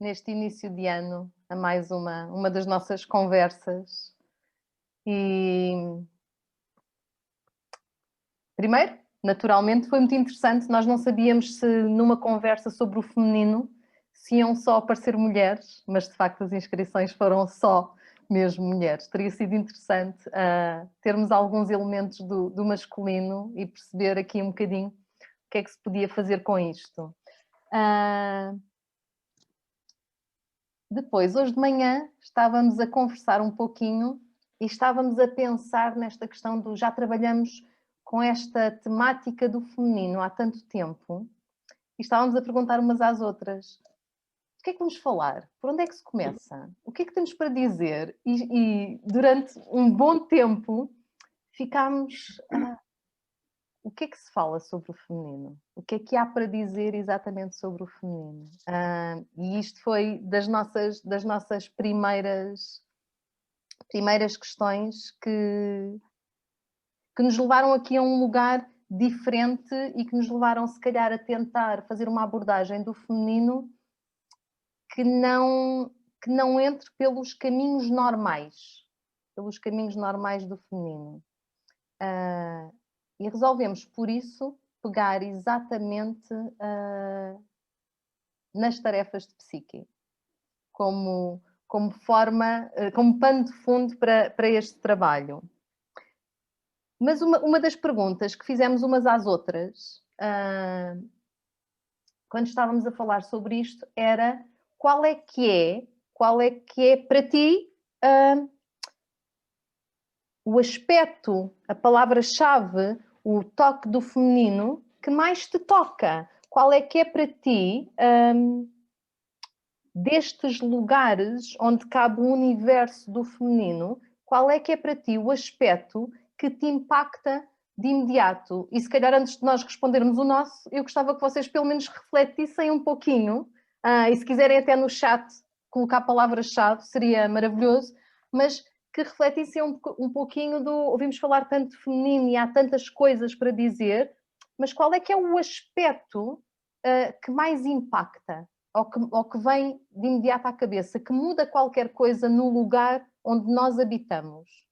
neste início de ano, a mais uma das nossas conversas. E primeiro, naturalmente, foi muito interessante. Nós não sabíamos se numa conversa sobre o feminino se iam só aparecer mulheres, mas de facto as inscrições foram só mesmo mulheres. Teria sido interessante termos alguns elementos do masculino e perceber aqui um bocadinho o que é que se podia fazer com isto. Depois, hoje de manhã, estávamos a conversar um pouquinho e estávamos a pensar nesta questão do já trabalhamos com esta temática do feminino há tanto tempo e estávamos a perguntar umas às outras: o que é que vamos falar? Por onde é que se começa? O que é que temos para dizer? E durante um bom tempo ficámos... o que é que se fala sobre o feminino? O que é que há para dizer exatamente sobre o feminino? E isto foi das nossas primeiras questões que nos levaram aqui a um lugar diferente e que nos levaram, se calhar, a tentar fazer uma abordagem do feminino que não entre pelos caminhos normais do feminino. E resolvemos, por isso, pegar exatamente nas tarefas de psique, como forma, como pano de fundo para este trabalho. Mas uma das perguntas que fizemos umas às outras, quando estávamos a falar sobre isto, era qual é que é para ti o aspecto, a palavra-chave, o toque do feminino que mais te toca? Qual é que é para ti, destes lugares onde cabe o universo do feminino, qual é que é para ti o aspecto que te impacta de imediato? E se calhar antes de nós respondermos o nosso, eu gostava que vocês pelo menos refletissem um pouquinho, e se quiserem até no chat colocar a palavra-chave, seria maravilhoso, mas que refletissem um pouquinho do... Ouvimos falar tanto de feminino e há tantas coisas para dizer, mas qual é que é o aspecto que mais impacta? Ou que vem de imediato à cabeça, que muda qualquer coisa no lugar onde nós habitamos?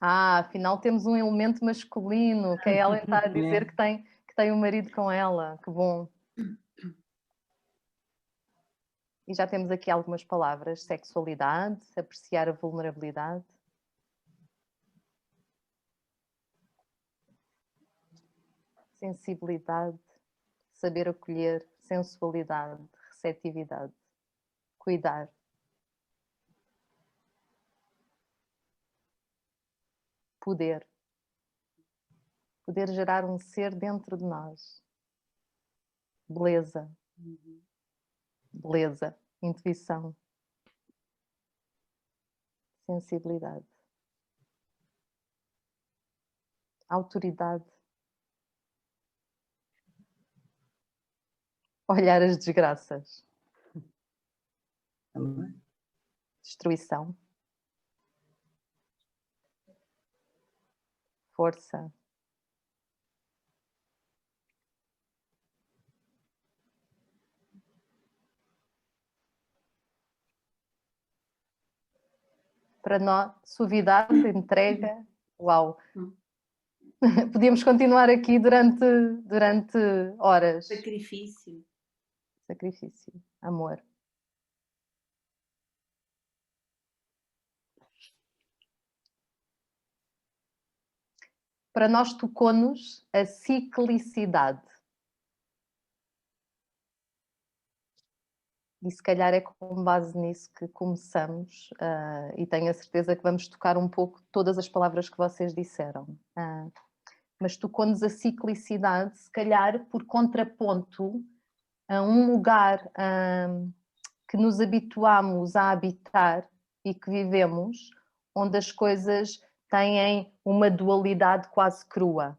Afinal temos um elemento masculino, que a Ellen está a dizer que tem um marido com ela. Que bom. E já temos aqui algumas palavras: sexualidade, apreciar a vulnerabilidade. Sensibilidade, saber acolher, sensualidade, receptividade, cuidar. Poder gerar um ser dentro de nós. Beleza. Beleza. Intuição. Sensibilidade. Autoridade. Olhar as desgraças. Destruição. Força. Para nós, suavidade, entrega. Uau! Podíamos continuar aqui durante horas. Sacrifício. Sacrifício. Amor. Para nós tocou-nos a ciclicidade. E se calhar é com base nisso que começamos, e tenho a certeza que vamos tocar um pouco todas as palavras que vocês disseram. Mas tocou-nos a ciclicidade, se calhar por contraponto a um lugar que nos habituamos a habitar e que vivemos, onde as coisas têm uma dualidade quase crua.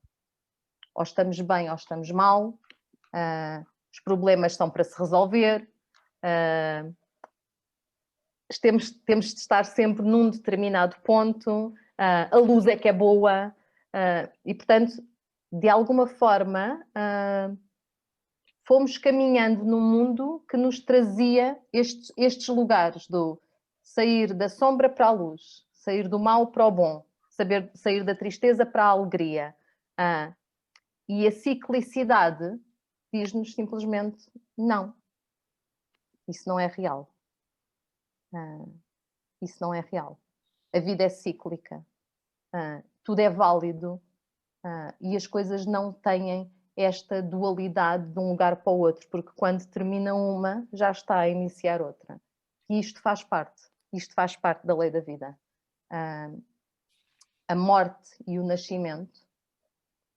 Ou estamos bem ou estamos mal, os problemas estão para se resolver, temos de estar sempre num determinado ponto, a luz é que é boa, e portanto de alguma forma, fomos caminhando num mundo que nos trazia estes lugares do sair da sombra para a luz, sair do mal para o bom, sair da tristeza para a alegria. E a ciclicidade diz-nos simplesmente não. Isso não é real. Isso não é real. A vida é cíclica. Tudo é válido. E as coisas não têm esta dualidade de um lugar para o outro, porque quando termina uma, já está a iniciar outra. E isto faz parte da lei da vida. A morte e o nascimento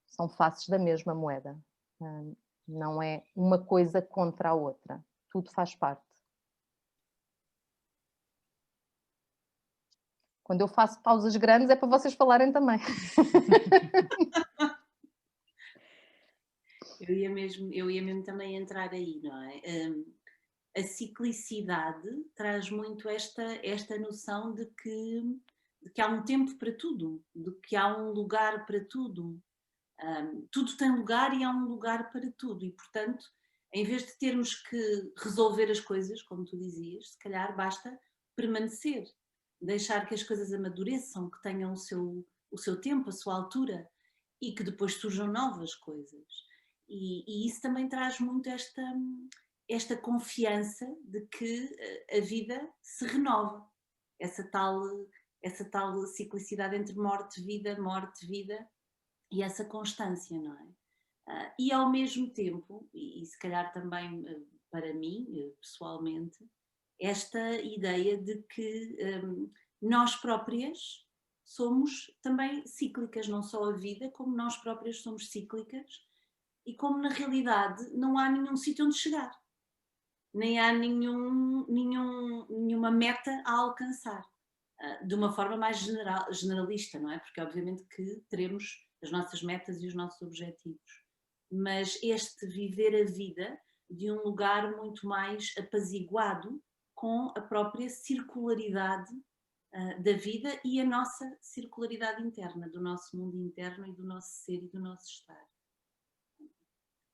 são faces da mesma moeda. Não é uma coisa contra a outra. Tudo faz parte. Quando eu faço pausas grandes é para vocês falarem também. Eu ia mesmo também entrar aí, não é? A ciclicidade traz muito esta noção de que há um tempo para tudo, de que há um lugar para tudo. Tudo tem lugar e há um lugar para tudo. E, portanto, em vez de termos que resolver as coisas, como tu dizias, se calhar basta permanecer, deixar que as coisas amadureçam, que tenham o seu tempo, a sua altura, e que depois surjam novas coisas. E isso também traz muito esta confiança de que a vida se renova. Essa tal ciclicidade entre morte, vida, e essa constância, não é? E ao mesmo tempo, e se calhar também para mim, pessoalmente, esta ideia de que nós próprias somos também cíclicas, não só a vida, como nós próprias somos cíclicas, e como na realidade não há nenhum sítio onde chegar, nem há nenhuma meta a alcançar, de uma forma mais generalista, não é? Porque obviamente que teremos as nossas metas e os nossos objetivos, mas este viver a vida de um lugar muito mais apaziguado com a própria circularidade da vida e a nossa circularidade interna, do nosso mundo interno e do nosso ser e do nosso estar.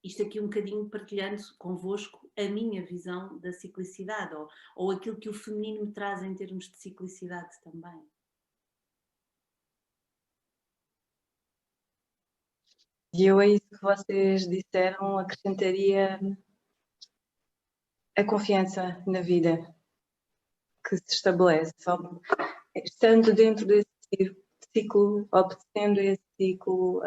Isto aqui um bocadinho partilhando convosco a minha visão da ciclicidade, ou aquilo que o feminino me traz em termos de ciclicidade também. E eu a isso que vocês disseram acrescentaria a confiança na vida que se estabelece, estando dentro desse ciclo, obedecendo esse ciclo,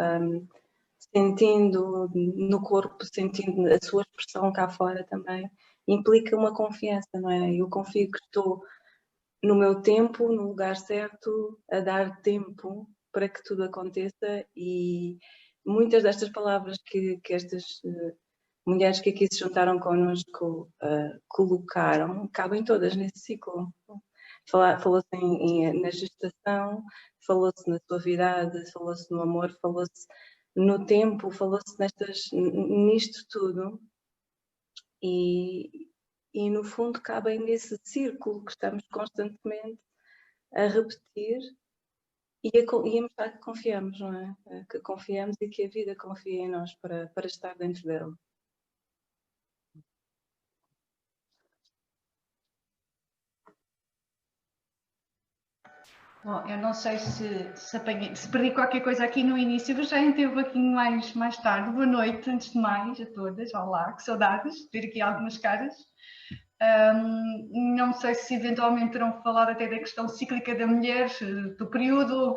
sentindo no corpo, sentindo a sua expressão cá fora também, implica uma confiança, não é? Eu confio que estou no meu tempo, no lugar certo, a dar tempo para que tudo aconteça, e muitas destas palavras que estas mulheres que aqui se juntaram connosco colocaram, cabem todas nesse ciclo. Falou-se na gestação, falou-se na suavidade, falou-se no amor, falou-se no tempo, falou-se nisto tudo, e no fundo cabem nesse círculo que estamos constantemente a repetir e a mostrar que confiamos, não é? Que confiamos e que a vida confia em nós para estar dentro dele. Bom, eu não sei se perdi qualquer coisa aqui no início, mas já entrei um pouquinho mais tarde. Boa noite, antes de mais, a todas. Olá, que saudades de ver aqui algumas caras. Não sei se eventualmente terão falado até da questão cíclica da mulher, do período,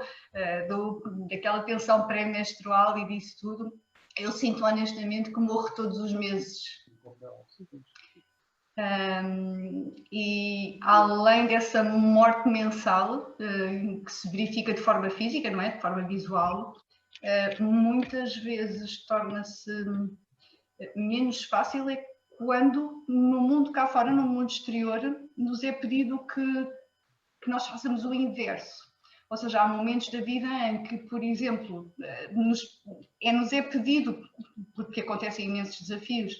daquela tensão pré-menstrual e disso tudo. Eu sinto honestamente que morro todos os meses. E além dessa morte mensal que se verifica de forma física, não é? De forma visual, muitas vezes torna-se menos fácil quando no mundo cá fora, no mundo exterior, nos é pedido que nós façamos o inverso. Ou seja, há momentos da vida em que, por exemplo, nos é pedido, porque acontecem imensos desafios,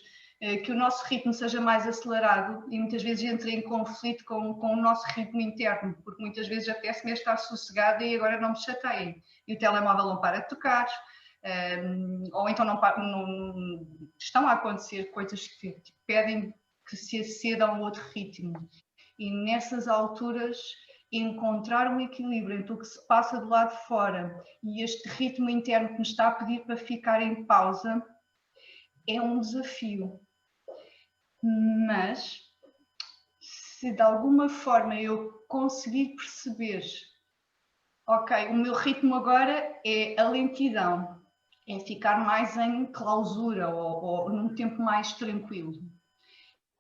que o nosso ritmo seja mais acelerado, e muitas vezes entra em conflito com o nosso ritmo interno, porque muitas vezes apetece-me estar sossegada e agora não me chateiem. E o telemóvel não para de tocar, ou então não estão a acontecer coisas que pedem que se aceda a um outro ritmo. E nessas alturas, encontrar um equilíbrio entre o que se passa do lado de fora e este ritmo interno que nos está a pedir para ficar em pausa é um desafio. Mas, se de alguma forma eu conseguir perceber, ok, o meu ritmo agora é a lentidão, é ficar mais em clausura ou num tempo mais tranquilo.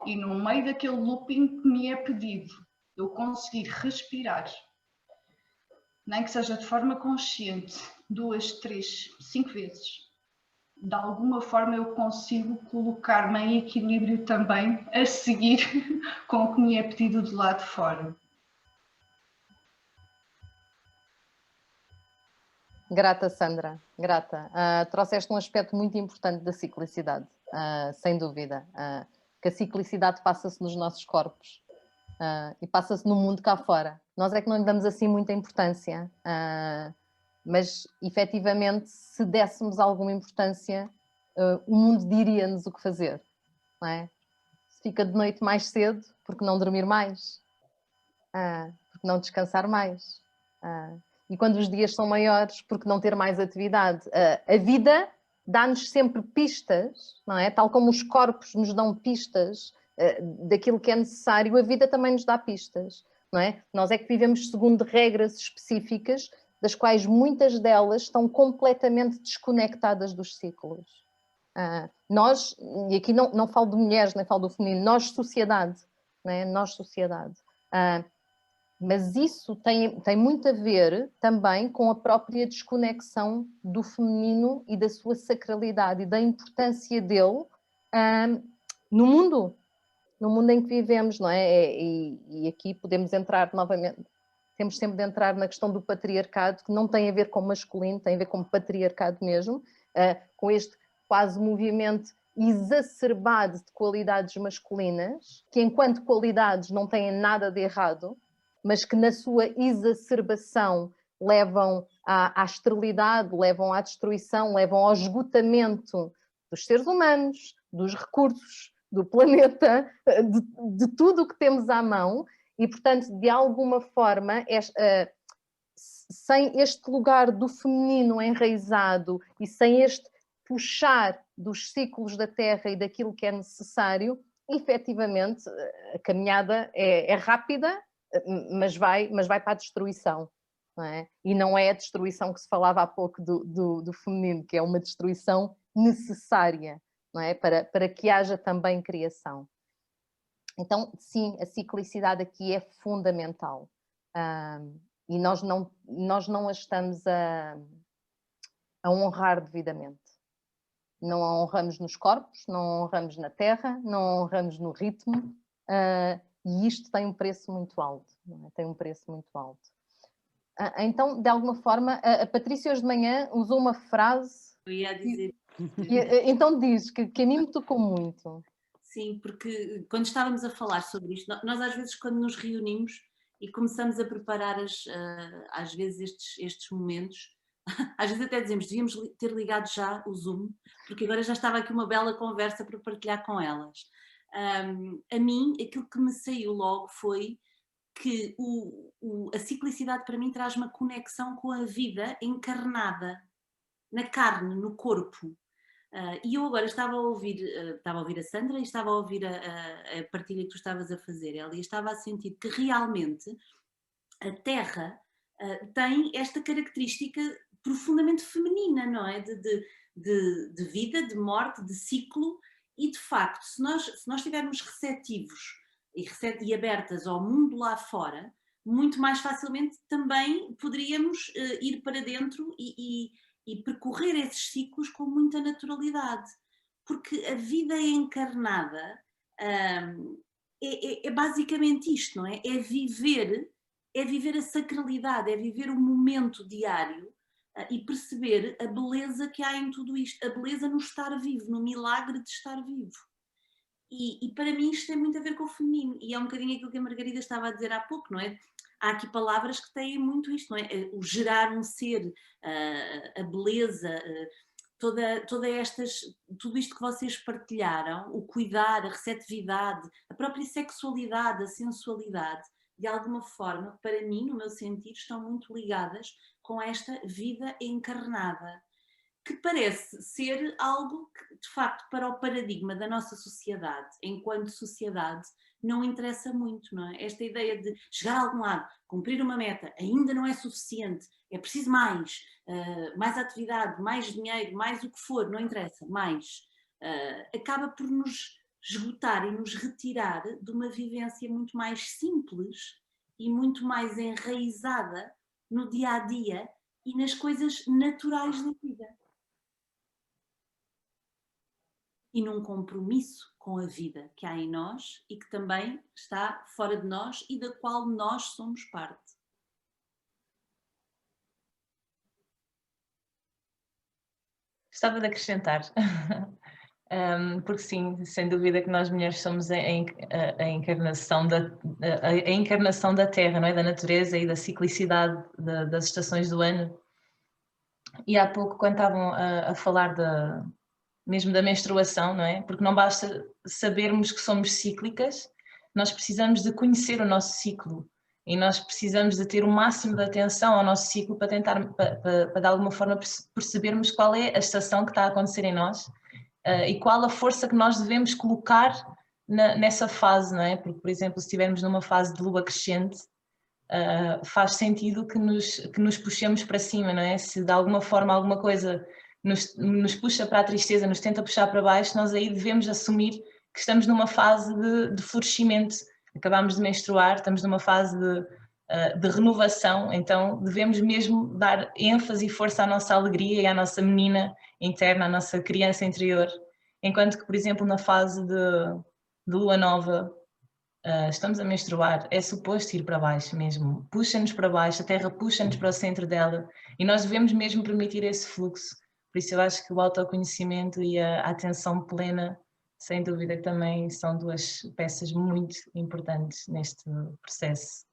E no meio daquele looping que me é pedido, eu conseguir respirar, nem que seja de forma consciente, 2, 3, 5 vezes, de alguma forma eu consigo colocar-me em equilíbrio também a seguir com o que me é pedido do lado de fora. Grata, Sandra, grata. Trouxeste um aspecto muito importante da ciclicidade, sem dúvida. Que a ciclicidade passa-se nos nossos corpos e passa-se no mundo cá fora. Nós é que não lhe damos assim muita importância, mas efetivamente, se dessemos alguma importância, o mundo diria-nos o que fazer, não é? Se fica de noite mais cedo, porque não dormir mais? Porque não descansar mais? E quando os dias são maiores, porque não ter mais atividade? A vida dá-nos sempre pistas, não é? Tal como os corpos nos dão pistas daquilo que é necessário, a vida também nos dá pistas, não é? Nós é que vivemos segundo regras específicas, das quais muitas delas estão completamente desconectadas dos ciclos. Nós, e aqui não falo de mulheres, nem falo do feminino, nós sociedade, não é? Nós sociedade. Mas isso tem muito a ver também com a própria desconexão do feminino e da sua sacralidade e da importância dele no mundo em que vivemos, não é? E aqui podemos entrar novamente, temos sempre de entrar na questão do patriarcado, que não tem a ver com masculino, tem a ver com patriarcado mesmo, com este quase movimento exacerbado de qualidades masculinas, que enquanto qualidades não têm nada de errado, mas que na sua exacerbação levam à esterilidade, levam à destruição, levam ao esgotamento dos seres humanos, dos recursos, do planeta, de tudo o que temos à mão, e, portanto, de alguma forma, sem este lugar do feminino enraizado e sem este puxar dos ciclos da Terra e daquilo que é necessário, efetivamente, a caminhada é rápida, mas vai para a destruição, não é? E não é a destruição que se falava há pouco do feminino, que é uma destruição necessária, não é? Para que haja também criação. Então, sim, a ciclicidade aqui é fundamental. E nós não a estamos a honrar devidamente. Não a honramos nos corpos, não a honramos na terra, não a honramos no ritmo. E isto tem um preço muito alto, não é? Tem um preço muito alto. Então, de alguma forma, a Patrícia hoje de manhã usou uma frase... Eu ia dizer... Então diz, que a mim me tocou muito. Sim, porque quando estávamos a falar sobre isto, nós às vezes quando nos reunimos e começamos a preparar às vezes estes momentos, às vezes até dizemos, devíamos ter ligado já o Zoom, porque agora já estava aqui uma bela conversa para partilhar com elas. A mim, aquilo que me saiu logo foi que a ciclicidade para mim traz uma conexão com a vida encarnada, na carne, no corpo. E eu agora estava a ouvir a Sandra e estava a ouvir a partilha que tu estavas a fazer, Elia, e estava a sentir que realmente a Terra tem esta característica profundamente feminina, não é? De vida, de morte, de ciclo. E de facto, se nós estivermos receptivos e abertas ao mundo lá fora, muito mais facilmente também poderíamos ir para dentro e percorrer esses ciclos com muita naturalidade. Porque a vida encarnada é basicamente isto, não é? É viver a sacralidade, é viver o momento diário e perceber a beleza que há em tudo isto, a beleza no estar vivo, no milagre de estar vivo. E para mim isto tem muito a ver com o feminino, e é um bocadinho aquilo que a Margarida estava a dizer há pouco, não é? Há aqui palavras que têm muito isto, não é? O gerar um ser, a beleza, tudo isto que vocês partilharam, o cuidar, a receptividade, a própria sexualidade, a sensualidade, de alguma forma, para mim, no meu sentido, estão muito ligadas com esta vida encarnada, que parece ser algo que, de facto, para o paradigma da nossa sociedade, enquanto sociedade, não interessa muito, não é? Esta ideia de chegar a algum lado, cumprir uma meta, ainda não é suficiente, é preciso mais, mais atividade, mais dinheiro, mais o que for, não interessa, mais. Acaba por nos esgotar e nos retirar de uma vivência muito mais simples e muito mais enraizada no dia-a-dia e nas coisas naturais da vida. E num compromisso com a vida que há em nós e que também está fora de nós e da qual nós somos parte. Gostava de acrescentar, porque sim, sem dúvida que nós mulheres somos a encarnação da Terra, não é? Da natureza e da ciclicidade das estações do ano. E há pouco, quando estavam a falar mesmo da menstruação, não é? Porque não basta sabermos que somos cíclicas, nós precisamos de conhecer o nosso ciclo e nós precisamos de ter o máximo de atenção ao nosso ciclo para tentar, para de alguma forma percebermos qual é a estação que está a acontecer em nós e qual a força que nós devemos colocar nessa fase, não é? Porque, por exemplo, se estivermos numa fase de lua crescente, faz sentido que nos puxemos para cima, não é? Se de alguma forma alguma coisa nos puxa para a tristeza, nos tenta puxar para baixo, nós aí devemos assumir que estamos numa fase de florescimento. Acabamos de menstruar, estamos numa fase de renovação, então devemos mesmo dar ênfase e força à nossa alegria e à nossa menina interna, à nossa criança interior. Enquanto que, por exemplo, na fase de lua nova, estamos a menstruar, é suposto ir para baixo mesmo, puxa-nos para baixo, a Terra puxa-nos para o centro dela e nós devemos mesmo permitir esse fluxo. Por isso eu acho que o autoconhecimento e a atenção plena, sem dúvida que também são duas peças muito importantes neste processo.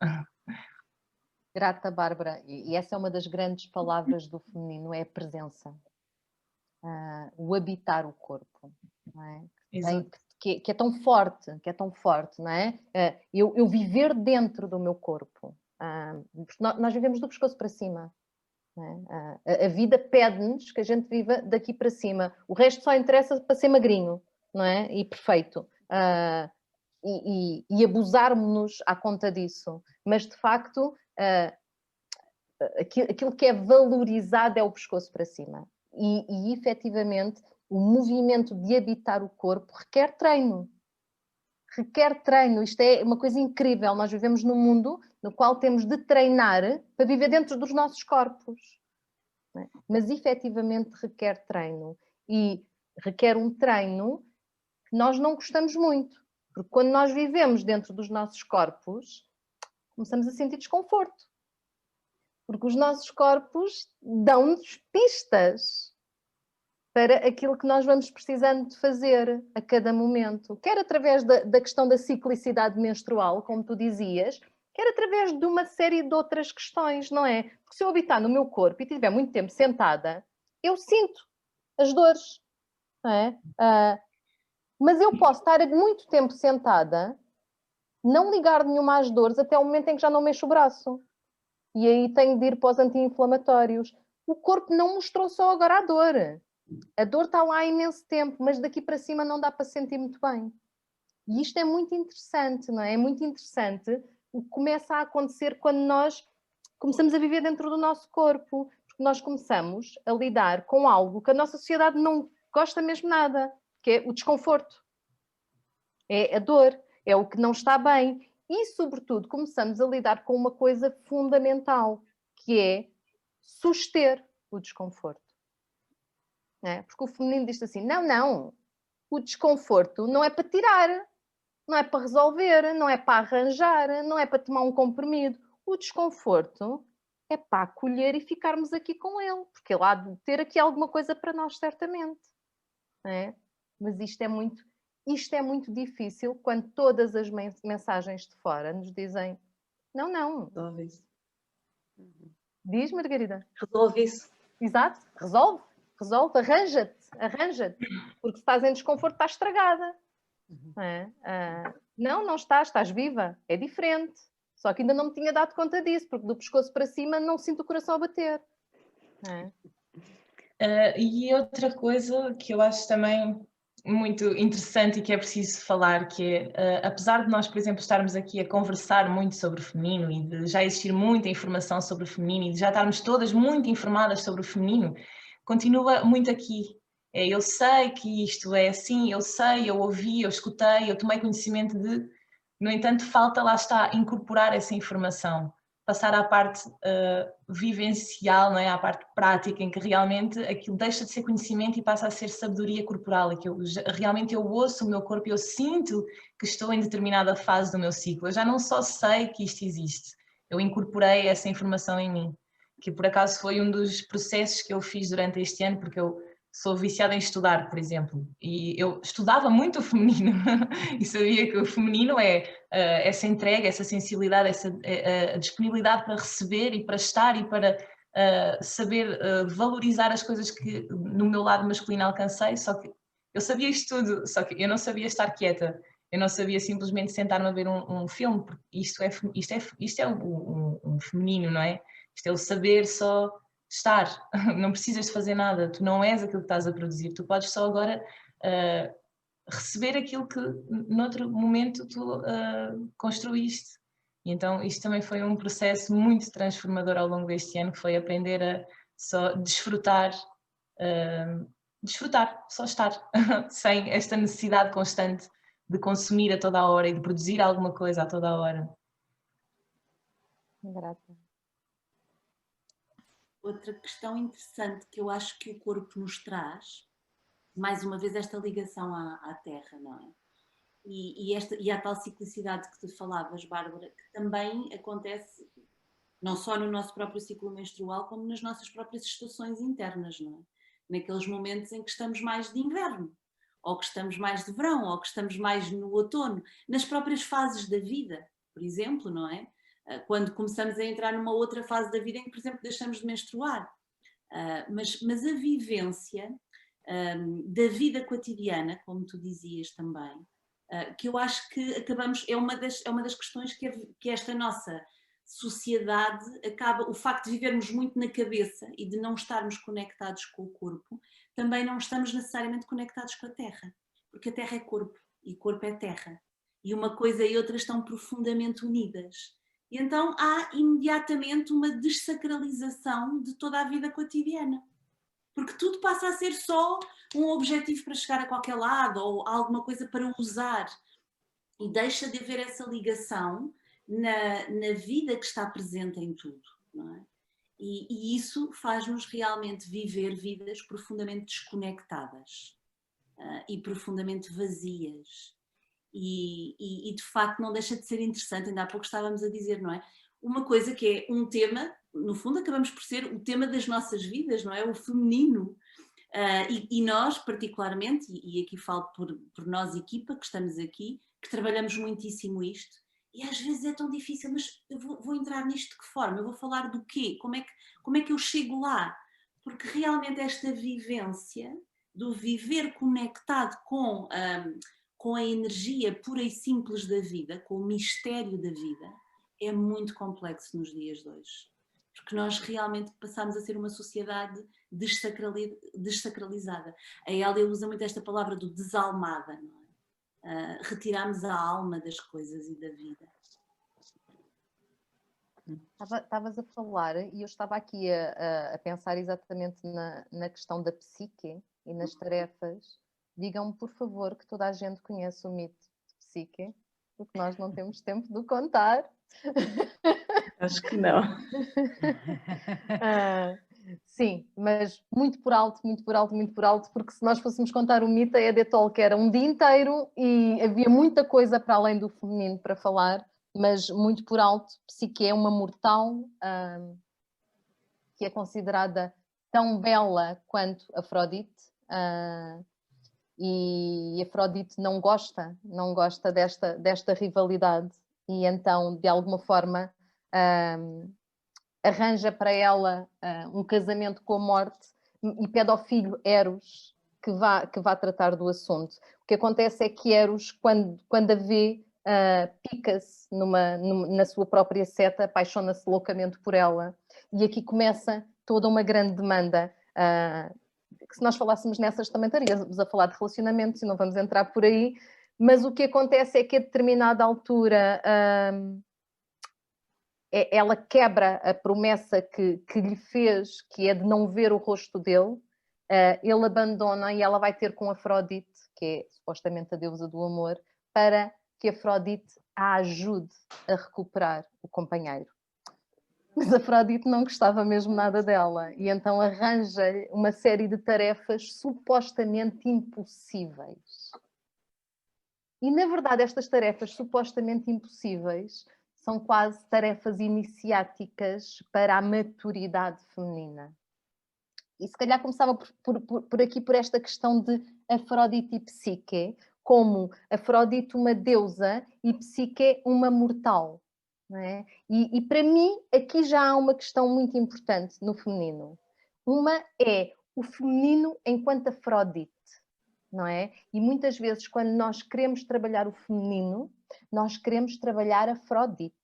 Grata, Bárbara. E essa é uma das grandes palavras do feminino, é a presença. O habitar o corpo. Não é? Que é tão forte, não é? Eu viver dentro do meu corpo. Nós vivemos do pescoço para cima. É? A vida pede-nos que a gente viva daqui para cima. O resto só interessa para ser magrinho, não é? E perfeito. E abusarmos-nos à conta disso. Mas, de facto, aquilo que é valorizado é o pescoço para cima. E efetivamente, o movimento de habitar o corpo requer treino. Requer treino. Isto é uma coisa incrível. Nós vivemos num mundo no qual temos de treinar para viver dentro dos nossos corpos. Mas, efetivamente, requer treino. E requer um treino que nós não gostamos muito. Porque quando nós vivemos dentro dos nossos corpos, começamos a sentir desconforto. Porque os nossos corpos dão-nos pistas para aquilo que nós vamos precisando de fazer a cada momento. Quer através da questão da ciclicidade menstrual, como tu dizias, quer através de uma série de outras questões, não é? Porque se eu habitar no meu corpo e estiver muito tempo sentada, eu sinto as dores, não é? Mas eu posso estar muito tempo sentada, não ligar nenhuma às dores até o momento em que já não mexo o braço. E aí tenho de ir para os anti-inflamatórios. O corpo não mostrou só agora a dor. A dor está lá há imenso tempo, mas daqui para cima não dá para sentir muito bem. E isto é muito interessante, não é? É muito interessante o que começa a acontecer quando nós começamos a viver dentro do nosso corpo. Porque nós começamos a lidar com algo que a nossa sociedade não gosta mesmo nada, que é o desconforto. É a dor, é o que não está bem. E, sobretudo, começamos a lidar com uma coisa fundamental, que é suster o desconforto. É? Porque o feminino diz assim, não, o desconforto não é para tirar, não é para resolver, não é para arranjar, não é para tomar um comprimido. O desconforto é para acolher e ficarmos aqui com ele, porque ele há de ter aqui alguma coisa para nós, certamente. É? Mas isto é muito difícil quando todas as mensagens de fora nos dizem não. Resolve isso. Diz, Margarida. Resolve isso. Exato, resolve. resolve, arranja-te, porque se estás em desconforto estás estragada. Não é? Não estás viva, é diferente. Só que ainda não me tinha dado conta disso, porque do pescoço para cima não sinto o coração a bater. Não é? E outra coisa que eu acho também muito interessante e que é preciso falar, que é, apesar de nós, por exemplo, estarmos aqui a conversar muito sobre o feminino e de já existir muita informação sobre o feminino e de já estarmos todas muito informadas sobre o feminino, continua muito aqui. Eu sei que isto é assim, eu sei, eu ouvi, eu escutei, eu tomei conhecimento de... No entanto, falta, lá está, incorporar essa informação, passar à parte vivencial, não é? À parte prática, em que realmente aquilo deixa de ser conhecimento e passa a ser sabedoria corporal, e que realmente eu ouço o meu corpo e eu sinto que estou em determinada fase do meu ciclo. Eu já não só sei que isto existe, eu incorporei essa informação em mim, que por acaso foi um dos processos que eu fiz durante este ano, porque eu sou viciada em estudar, por exemplo, e eu estudava muito o feminino e sabia que o feminino é essa entrega, essa sensibilidade, a disponibilidade para receber e para estar e para saber valorizar as coisas que no meu lado masculino alcancei, só que eu sabia isto tudo, só que eu não sabia estar quieta, eu não sabia simplesmente sentar-me a ver um filme, porque isto é um feminino, não é? Isto é o saber só estar, não precisas de fazer nada, tu não és aquilo que estás a produzir, tu podes só agora receber aquilo que noutro momento tu construíste. E então isto também foi um processo muito transformador ao longo deste ano, que foi aprender a só desfrutar, só estar, sem esta necessidade constante de consumir a toda a hora e de produzir alguma coisa a toda a hora. Grata. Outra questão interessante que eu acho que o corpo nos traz, mais uma vez, esta ligação à terra, não é? E a tal ciclicidade que tu falavas, Bárbara, que também acontece não só no nosso próprio ciclo menstrual, como nas nossas próprias estações internas, não é? Naqueles momentos em que estamos mais de inverno, ou que estamos mais de verão, ou que estamos mais no outono, nas próprias fases da vida, por exemplo, não é? Quando começamos a entrar numa outra fase da vida em que, por exemplo, deixamos de menstruar. Mas a vivência da vida cotidiana, como tu dizias também, que eu acho que acabamos, é uma das questões que esta nossa sociedade acaba, o facto de vivermos muito na cabeça e de não estarmos conectados com o corpo, também não estamos necessariamente conectados com a terra, porque a terra é corpo e corpo é terra, e uma coisa e outra estão profundamente unidas. E então há imediatamente uma desacralização de toda a vida cotidiana. Porque tudo passa a ser só um objetivo para chegar a qualquer lado ou alguma coisa para usar. E deixa de haver essa ligação na vida que está presente em tudo. Não é? E isso faz-nos realmente viver vidas profundamente desconectadas e profundamente vazias. E de facto não deixa de ser interessante, ainda há pouco estávamos a dizer, não é? Uma coisa que é um tema, no fundo acabamos por ser o tema das nossas vidas, não é? O feminino. E nós particularmente, e aqui falo por nós equipa que estamos aqui, que trabalhamos muitíssimo isto, e às vezes é tão difícil, mas eu vou entrar nisto de que forma? Eu vou falar do quê? Como é que eu chego lá? Porque realmente esta vivência do viver conectado com a energia pura e simples da vida, com o mistério da vida, é muito complexo nos dias de hoje. Porque nós realmente passamos a ser uma sociedade desacralizada. A Hélia usa muito esta palavra do desalmada, não é? Retiramos a alma das coisas e da vida. Estavas a falar e eu estava aqui a pensar exatamente na questão da psique e nas tarefas. Digam-me, por favor, que toda a gente conhece o mito de psique, porque nós não temos tempo de contar. Acho que não. Sim, mas muito por alto, muito por alto, muito por alto, porque se nós fôssemos contar o mito, a Edith Tolkien era um dia inteiro e havia muita coisa para além do feminino para falar, mas muito por alto, Psique é uma mortal que é considerada tão bela quanto Afrodite, e Afrodite não gosta desta rivalidade, e então, de alguma forma, arranja para ela um casamento com a morte, e pede ao filho Eros que vá tratar do assunto. O que acontece é que Eros, quando a vê, pica-se na sua própria seta, apaixona-se loucamente por ela. E aqui começa toda uma grande demanda. Que se nós falássemos nessas também estaríamos a falar de relacionamentos e não vamos entrar por aí, mas o que acontece é que a determinada altura ela quebra a promessa que lhe fez, que é de não ver o rosto dele, ele abandona e ela vai ter com Afrodite, que é supostamente a deusa do amor, para que Afrodite a ajude a recuperar o companheiro. Mas Afrodite não gostava mesmo nada dela e então arranja-lhe uma série de tarefas supostamente impossíveis. E, na verdade, estas tarefas supostamente impossíveis são quase tarefas iniciáticas para a maturidade feminina. E se calhar começava por aqui, por esta questão de Afrodite e Psique, como Afrodite uma deusa e Psique uma mortal. Não é? E para mim, aqui já há uma questão muito importante no feminino. Uma é o feminino enquanto Afrodite. Não é? E muitas vezes, quando nós queremos trabalhar o feminino, nós queremos trabalhar Afrodite.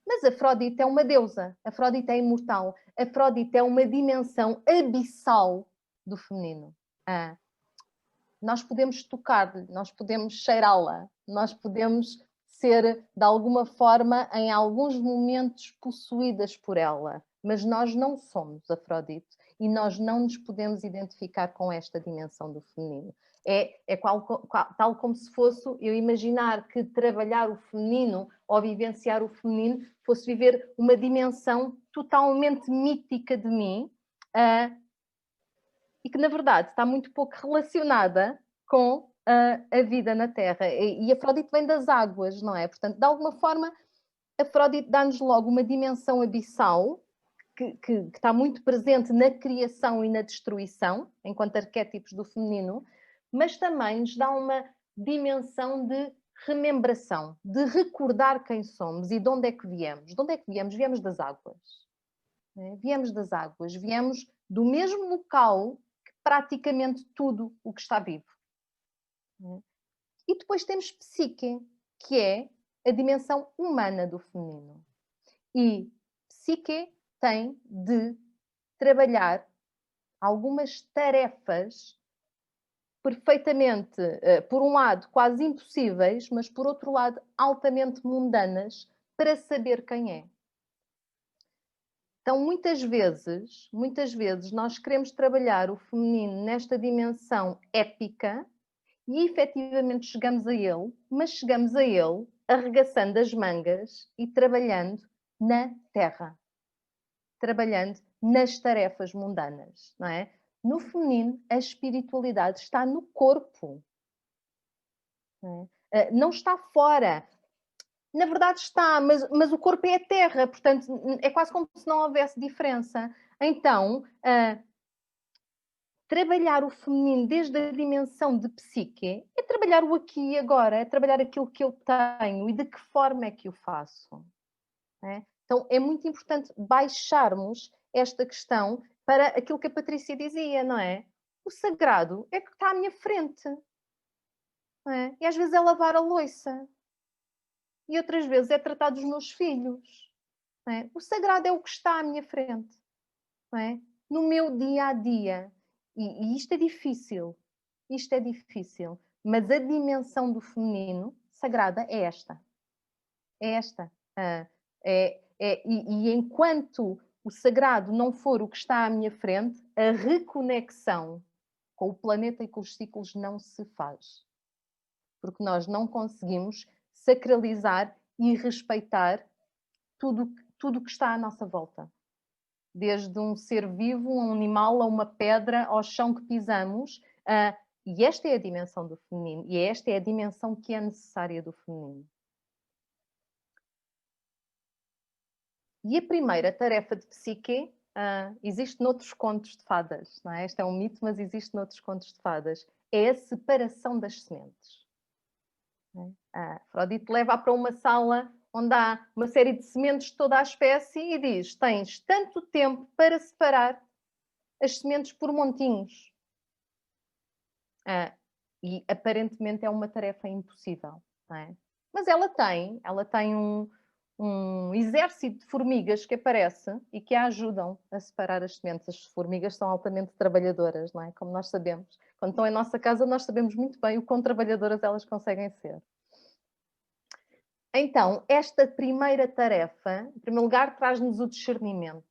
Mas Afrodite é uma deusa, Afrodite é imortal, Afrodite é uma dimensão abissal do feminino. Nós podemos tocar-lhe, nós podemos cheirá-la, nós podemos ser, de alguma forma, em alguns momentos, possuídas por ela. Mas nós não somos Afrodite e nós não nos podemos identificar com esta dimensão do feminino. Tal como se fosse eu imaginar que trabalhar o feminino ou vivenciar o feminino fosse viver uma dimensão totalmente mítica de mim e que, na verdade, está muito pouco relacionada com a vida na Terra. E Afrodite vem das águas, não é? Portanto, de alguma forma, Afrodite dá-nos logo uma dimensão abissal que está muito presente na criação e na destruição, enquanto arquétipos do feminino, mas também nos dá uma dimensão de remembração, de recordar quem somos e de onde é que viemos. De onde é que viemos? Viemos das águas. Viemos das águas, viemos do mesmo local que praticamente tudo o que está vivo. E depois temos Psique, que é a dimensão humana do feminino. E Psique tem de trabalhar algumas tarefas perfeitamente, por um lado, quase impossíveis, mas por outro lado, altamente mundanas, para saber quem é. Então, muitas vezes, nós queremos trabalhar o feminino nesta dimensão épica e efetivamente chegamos a ele, mas chegamos a ele arregaçando as mangas e trabalhando na terra. Trabalhando nas tarefas mundanas, não é? No feminino, a espiritualidade está no corpo. Não está fora. Na verdade está, mas o corpo é a terra, portanto, é quase como se não houvesse diferença. Então, trabalhar o feminino desde a dimensão de psique é trabalhar o aqui e agora, é trabalhar aquilo que eu tenho e de que forma é que o faço. Então, é muito importante baixarmos esta questão para aquilo que a Patrícia dizia, não é? O sagrado é que está à minha frente. Não é? E às vezes é lavar a louça. E outras vezes é tratar dos meus filhos. Não é? O sagrado é o que está à minha frente. Não é? No meu dia a dia. E isto é difícil. Isto é difícil. Mas a dimensão do feminino sagrada é esta. É esta. E enquanto o sagrado não for o que está à minha frente, a reconexão com o planeta e com os ciclos não se faz. Porque nós não conseguimos sacralizar e respeitar tudo que está à nossa volta. Desde um ser vivo, um animal, a uma pedra, ao chão que pisamos. E esta é a dimensão do feminino. E esta é a dimensão que é necessária do feminino. E a primeira tarefa de Psique existe noutros contos de fadas. Não é? Este é um mito, mas existe noutros contos de fadas. É a separação das sementes. Afrodite leva para uma sala onde há uma série de sementes de toda a espécie e diz: tens tanto tempo para separar as sementes por montinhos. E aparentemente é uma tarefa impossível, não é? Mas ela tem um exército de formigas que aparece e que a ajudam a separar as sementes. As formigas são altamente trabalhadoras, não é? Como nós sabemos. Quando estão em nossa casa, nós sabemos muito bem o quão trabalhadoras elas conseguem ser. Então, esta primeira tarefa, em primeiro lugar, traz-nos o discernimento,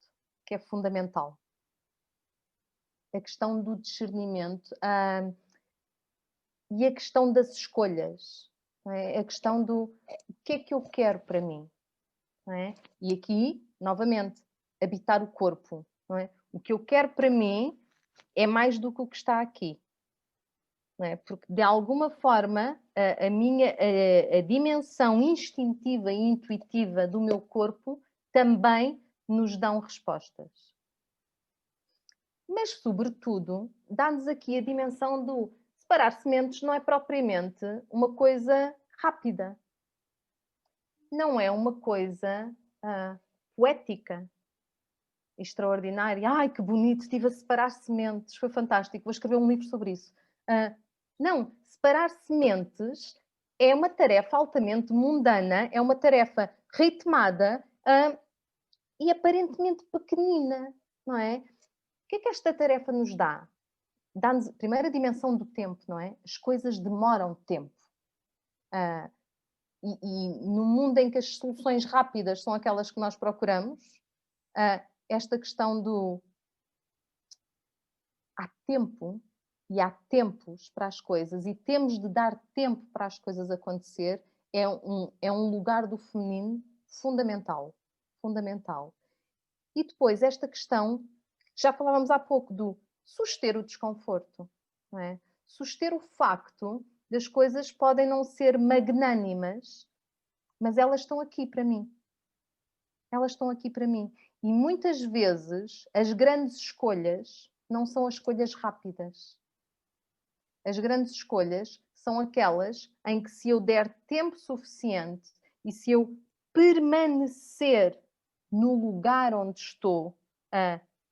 que é fundamental. A questão do discernimento e a questão das escolhas. Não é? A questão do o que é que eu quero para mim. Não é? E aqui, novamente, habitar o corpo. Não é? O que eu quero para mim é mais do que o que está aqui. Não é? Porque, de alguma forma, a dimensão instintiva e intuitiva do meu corpo também nos dão respostas. Mas, sobretudo, dá-nos aqui a dimensão do separar sementes não é propriamente uma coisa rápida. Não é uma coisa poética, extraordinária. Ai, que bonito, estive a separar sementes, foi fantástico, vou escrever um livro sobre isso. Não, separar sementes é uma tarefa altamente mundana, é uma tarefa ritmada e aparentemente pequenina, não é? O que é que esta tarefa nos dá? Dá-nos, primeiro, a dimensão do tempo, não é? As coisas demoram tempo. E no mundo em que as soluções rápidas são aquelas que nós procuramos, esta questão do há tempo e há tempos para as coisas e temos de dar tempo para as coisas acontecer é um lugar do feminino fundamental. Fundamental. E depois esta questão, já falávamos há pouco, do suster o desconforto. Não é? Suster o facto das coisas podem não ser magnânimas, mas elas estão aqui para mim. Elas estão aqui para mim. E muitas vezes as grandes escolhas não são as escolhas rápidas. As grandes escolhas são aquelas em que, se eu der tempo suficiente e se eu permanecer no lugar onde estou,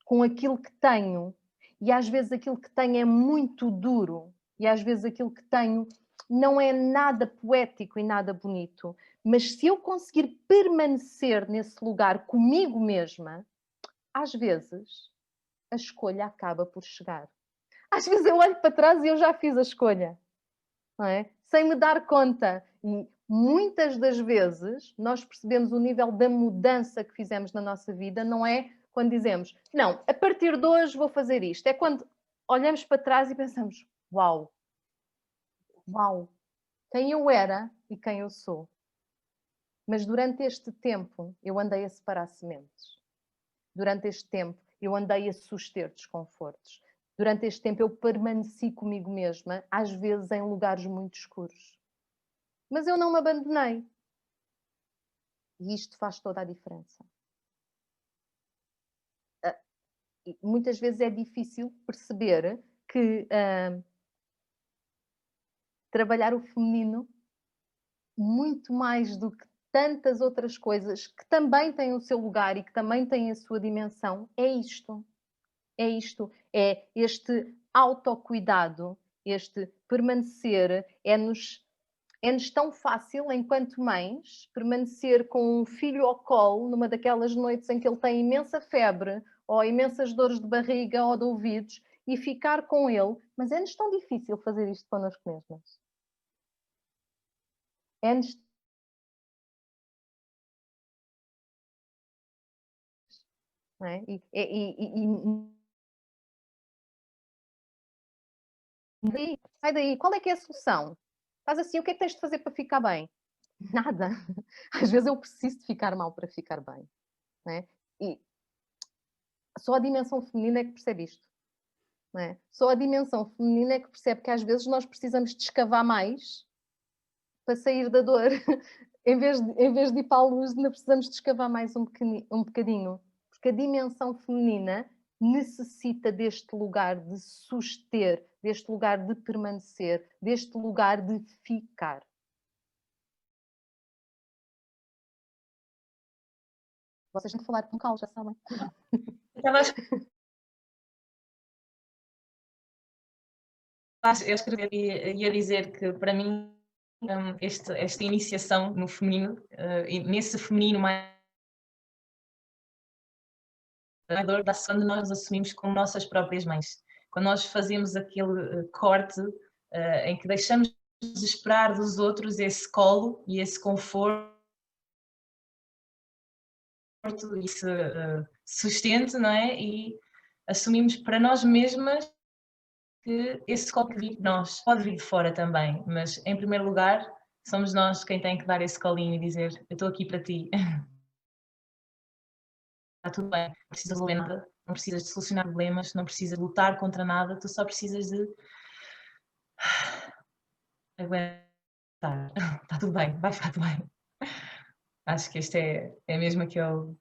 com aquilo que tenho, e às vezes aquilo que tenho é muito duro, e às vezes aquilo que tenho não é nada poético e nada bonito, mas se eu conseguir permanecer nesse lugar comigo mesma, às vezes a escolha acaba por chegar. Às vezes eu olho para trás e eu já fiz a escolha, não é? Sem me dar conta. E muitas das vezes nós percebemos o nível da mudança que fizemos na nossa vida, não é quando dizemos, não, a partir de hoje vou fazer isto. É quando olhamos para trás e pensamos, uau, uau, quem eu era e quem eu sou. Mas durante este tempo eu andei a separar sementes. Durante este tempo eu andei a suster desconfortos. Durante este tempo eu permaneci comigo mesma, às vezes em lugares muito escuros. Mas eu não me abandonei. E isto faz toda a diferença. Muitas vezes é difícil perceber que trabalhar o feminino, muito mais do que tantas outras coisas que também têm o seu lugar e que também têm a sua dimensão, é isto. É isto. É este autocuidado, este permanecer, é-nos tão fácil, enquanto mães, permanecer com um filho ao colo numa daquelas noites em que ele tem imensa febre, ou imensas dores de barriga ou de ouvidos, e ficar com ele, mas é-nos tão difícil fazer isto connosco mesmas. É-nos não é? Sai daí, qual é que é a solução? Faz assim, o que é que tens de fazer para ficar bem? Nada. Às vezes eu preciso de ficar mal para ficar bem. Não é? E só a dimensão feminina é que percebe isto. Não é? Só a dimensão feminina é que percebe que às vezes nós precisamos de escavar mais para sair da dor. em vez de ir para a luz, ainda precisamos de escavar mais um bocadinho. Porque a dimensão feminina necessita deste lugar de suster, deste lugar de permanecer, deste lugar de ficar. Vocês têm que falar com calma, já sabem. Estava a eu escrevi e a dizer que para mim esta iniciação no feminino, e nesse feminino mais dá-se quando nós nos assumimos como nossas próprias mães. Quando nós fazemos aquele corte em que deixamos de esperar dos outros esse colo e esse conforto, esse sustento, não é? E assumimos para nós mesmas que esse colo que vive de nós pode vir de fora também, mas em primeiro lugar somos nós quem tem que dar esse colinho e dizer: eu estou aqui para ti. Está tudo bem, não precisas de ler nada, não precisas de solucionar problemas, não precisas de lutar contra nada, tu só precisas de aguentar. Está tudo bem, vai ficar tudo bem. Acho que este é mesmo aqui o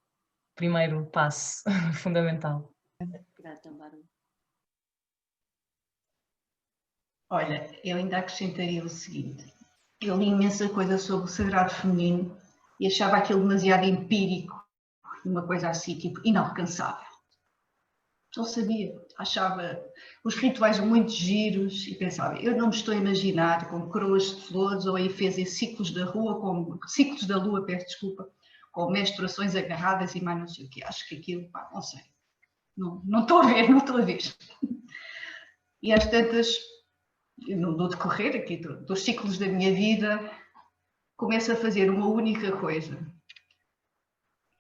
primeiro passo fundamental. Grata, Bárbara. Olha, eu ainda acrescentaria o seguinte: eu li imensa coisa sobre o sagrado feminino e achava aquilo demasiado empírico, uma coisa assim, tipo, inalcançável. Não sabia, achava os rituais muito giros e pensava, eu não me estou a imaginar com coroas de flores ou em ciclos da lua, peço desculpa, com menstruações agarradas e mais não sei o quê. Acho que aquilo, pá, não sei, não estou a ver, não estou a ver. E às tantas, no decorrer aqui dos ciclos da minha vida, começo a fazer uma única coisa.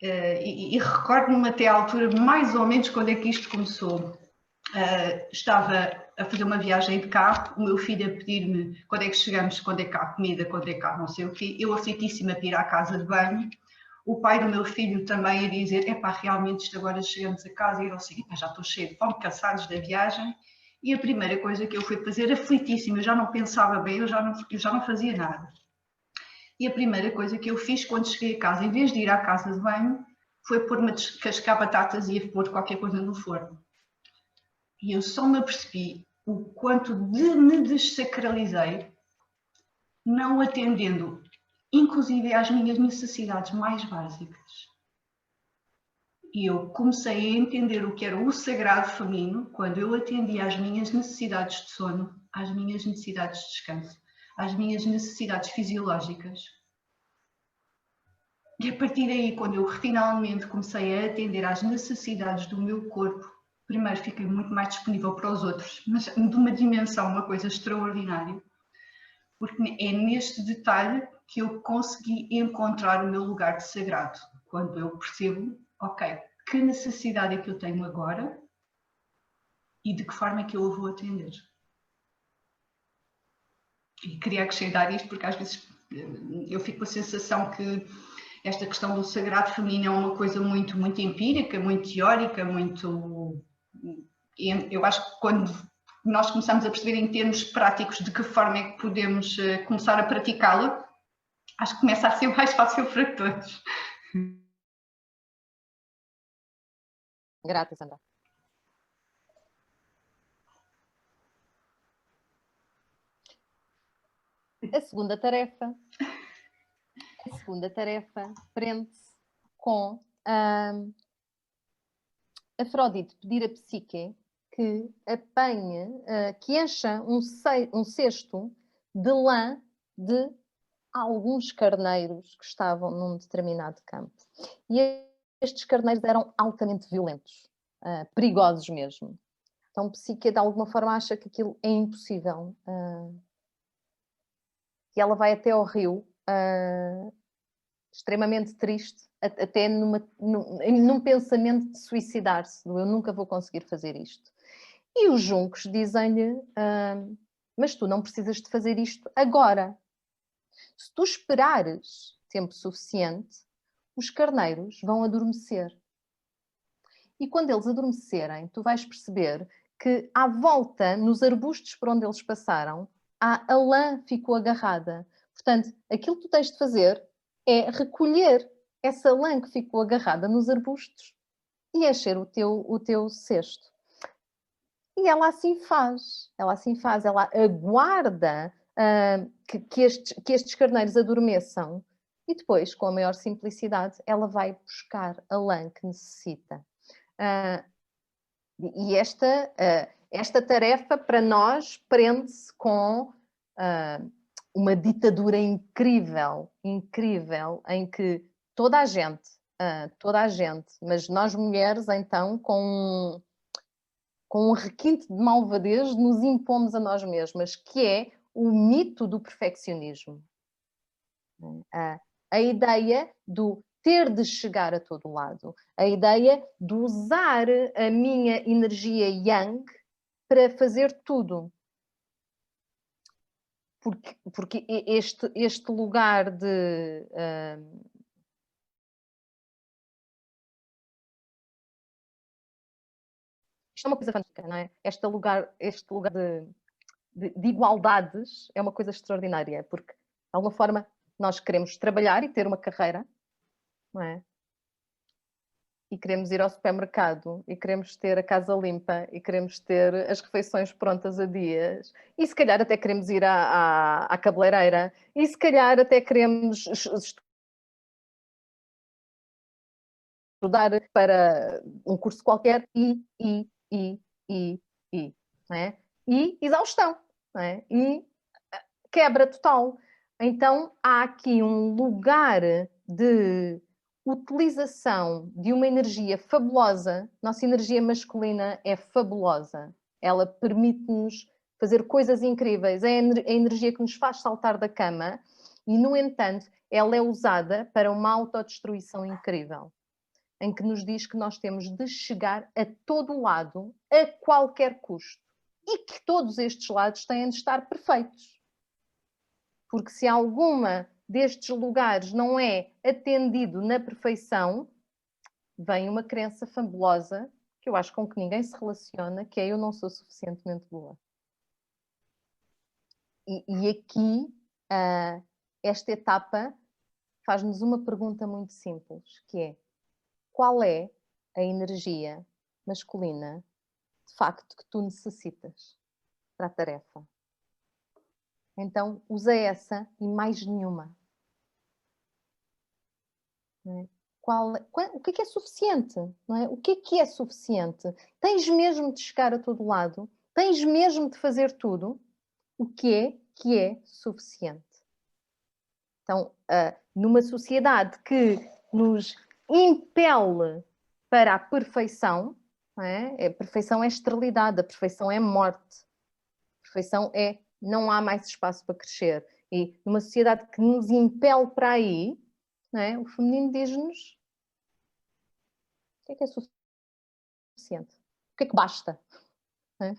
E recordo-me até à altura, mais ou menos, quando é que isto começou. Estava a fazer uma viagem de carro, o meu filho a pedir-me quando é que chegamos, quando é que há comida, quando é que há não sei o quê. Eu aflitíssima para ir à casa de banho. O pai do meu filho também a dizer, epá, realmente isto agora chegamos a casa e eu assim, já estou cheio de fome, cansados da viagem. E a primeira coisa que eu fui fazer, aflitíssima, eu já não pensava bem, eu já não fazia nada. E a primeira coisa que eu fiz quando cheguei a casa, em vez de ir à casa de banho, foi pôr-me a descascar batatas e a pôr qualquer coisa no forno. E eu só me apercebi o quanto me dessacralizei, não atendendo, inclusive, às minhas necessidades mais básicas. E eu comecei a entender o que era o sagrado feminino quando eu atendia às minhas necessidades de sono, às minhas necessidades de descanso, às minhas necessidades fisiológicas. E a partir daí, quando eu finalmente comecei a atender às necessidades do meu corpo, primeiro fiquei muito mais disponível para os outros, mas de uma dimensão, uma coisa extraordinária, porque é neste detalhe que eu consegui encontrar o meu lugar de sagrado, quando eu percebo, ok, que necessidade é que eu tenho agora e de que forma é que eu a vou atender. E queria acrescentar isto porque às vezes eu fico com a sensação que esta questão do sagrado feminino é uma coisa muito, muito empírica, muito teórica, muito... Eu acho que quando nós começamos a perceber em termos práticos de que forma é que podemos começar a praticá-la, acho que começa a ser mais fácil para todos. Grata, Sandra. A segunda tarefa prende-se com Afrodite pedir a Psique que apanhe, que encha um cesto de lã de alguns carneiros que estavam num determinado campo. E estes carneiros eram altamente violentos, perigosos mesmo. Então Psique de alguma forma acha que aquilo é impossível. E ela vai até ao rio, extremamente triste, até num pensamento de suicidar-se, eu nunca vou conseguir fazer isto. E os juncos dizem-lhe, mas tu não precisas de fazer isto agora. Se tu esperares tempo suficiente, os carneiros vão adormecer. E quando eles adormecerem, tu vais perceber que à volta, nos arbustos por onde eles passaram, a lã ficou agarrada. Portanto, aquilo que tu tens de fazer é recolher essa lã que ficou agarrada nos arbustos e encher o teu cesto. E ela assim faz, ela aguarda que estes carneiros adormeçam e depois, com a maior simplicidade, ela vai buscar a lã que necessita. E esta esta tarefa para nós prende-se com uma ditadura incrível, incrível, em que toda a gente, mas nós mulheres então com um requinte de malvadez nos impomos a nós mesmas, que é o mito do perfeccionismo. A ideia do ter de chegar a todo lado, a ideia de usar a minha energia yang para fazer tudo. Porque este lugar de... isto é uma coisa fantástica, não é? Este lugar de igualdades é uma coisa extraordinária, porque, de alguma forma, nós queremos trabalhar e ter uma carreira, não é? E queremos ir ao supermercado, e queremos ter a casa limpa, e queremos ter as refeições prontas a dias, e se calhar até queremos ir à cabeleireira, e se calhar até queremos estudar para um curso qualquer, não é? E exaustão, não é? E quebra total. Então há aqui um lugar de utilização de uma energia fabulosa. Nossa energia masculina é fabulosa. Ela permite-nos fazer coisas incríveis. É a energia que nos faz saltar da cama e, no entanto, ela é usada para uma autodestruição incrível, em que nos diz que nós temos de chegar a todo lado, a qualquer custo. E que todos estes lados têm de estar perfeitos. Porque se alguma destes lugares não é atendido na perfeição, vem uma crença fabulosa, que eu acho com que ninguém se relaciona, que é eu não sou suficientemente boa. E aqui, esta etapa faz-nos uma pergunta muito simples, que é: qual é a energia masculina, de facto, que tu necessitas para a tarefa? Então, usa essa e mais nenhuma. Não é? O que é suficiente? Não é? O que é suficiente? Tens mesmo de chegar a todo lado? Tens mesmo de fazer tudo? O que é suficiente? Então, numa sociedade que nos impele para a perfeição, não é? A perfeição é esterilidade, a perfeição é morte. A perfeição é não há mais espaço para crescer. E numa sociedade que nos impele para aí, não é? O feminino diz-nos o que é suficiente? O que é que basta? É?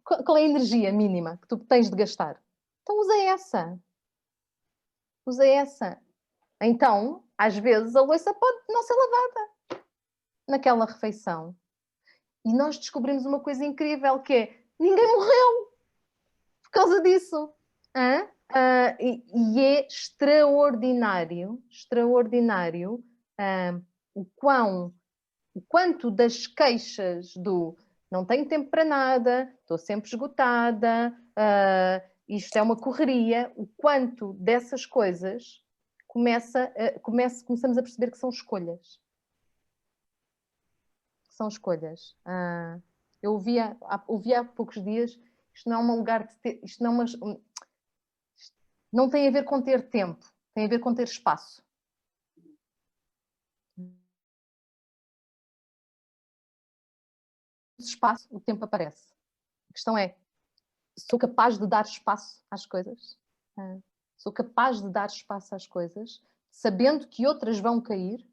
Qual é a energia mínima que tu tens de gastar? Então usa essa. Usa essa. Então, às vezes, a louça pode não ser lavada naquela refeição. E nós descobrimos uma coisa incrível, que é: ninguém morreu por causa disso. E é extraordinário, extraordinário o quanto das queixas do não tenho tempo para nada, estou sempre esgotada, isto é uma correria, o quanto dessas coisas começamos a perceber que são escolhas. São escolhas. Eu ouvi há poucos dias, isto não é um lugar de ter, isto não tem a ver com ter tempo, tem a ver com ter espaço. Espaço, o tempo aparece. A questão é: sou capaz de dar espaço às coisas? Sou capaz de dar espaço às coisas, sabendo que outras vão cair?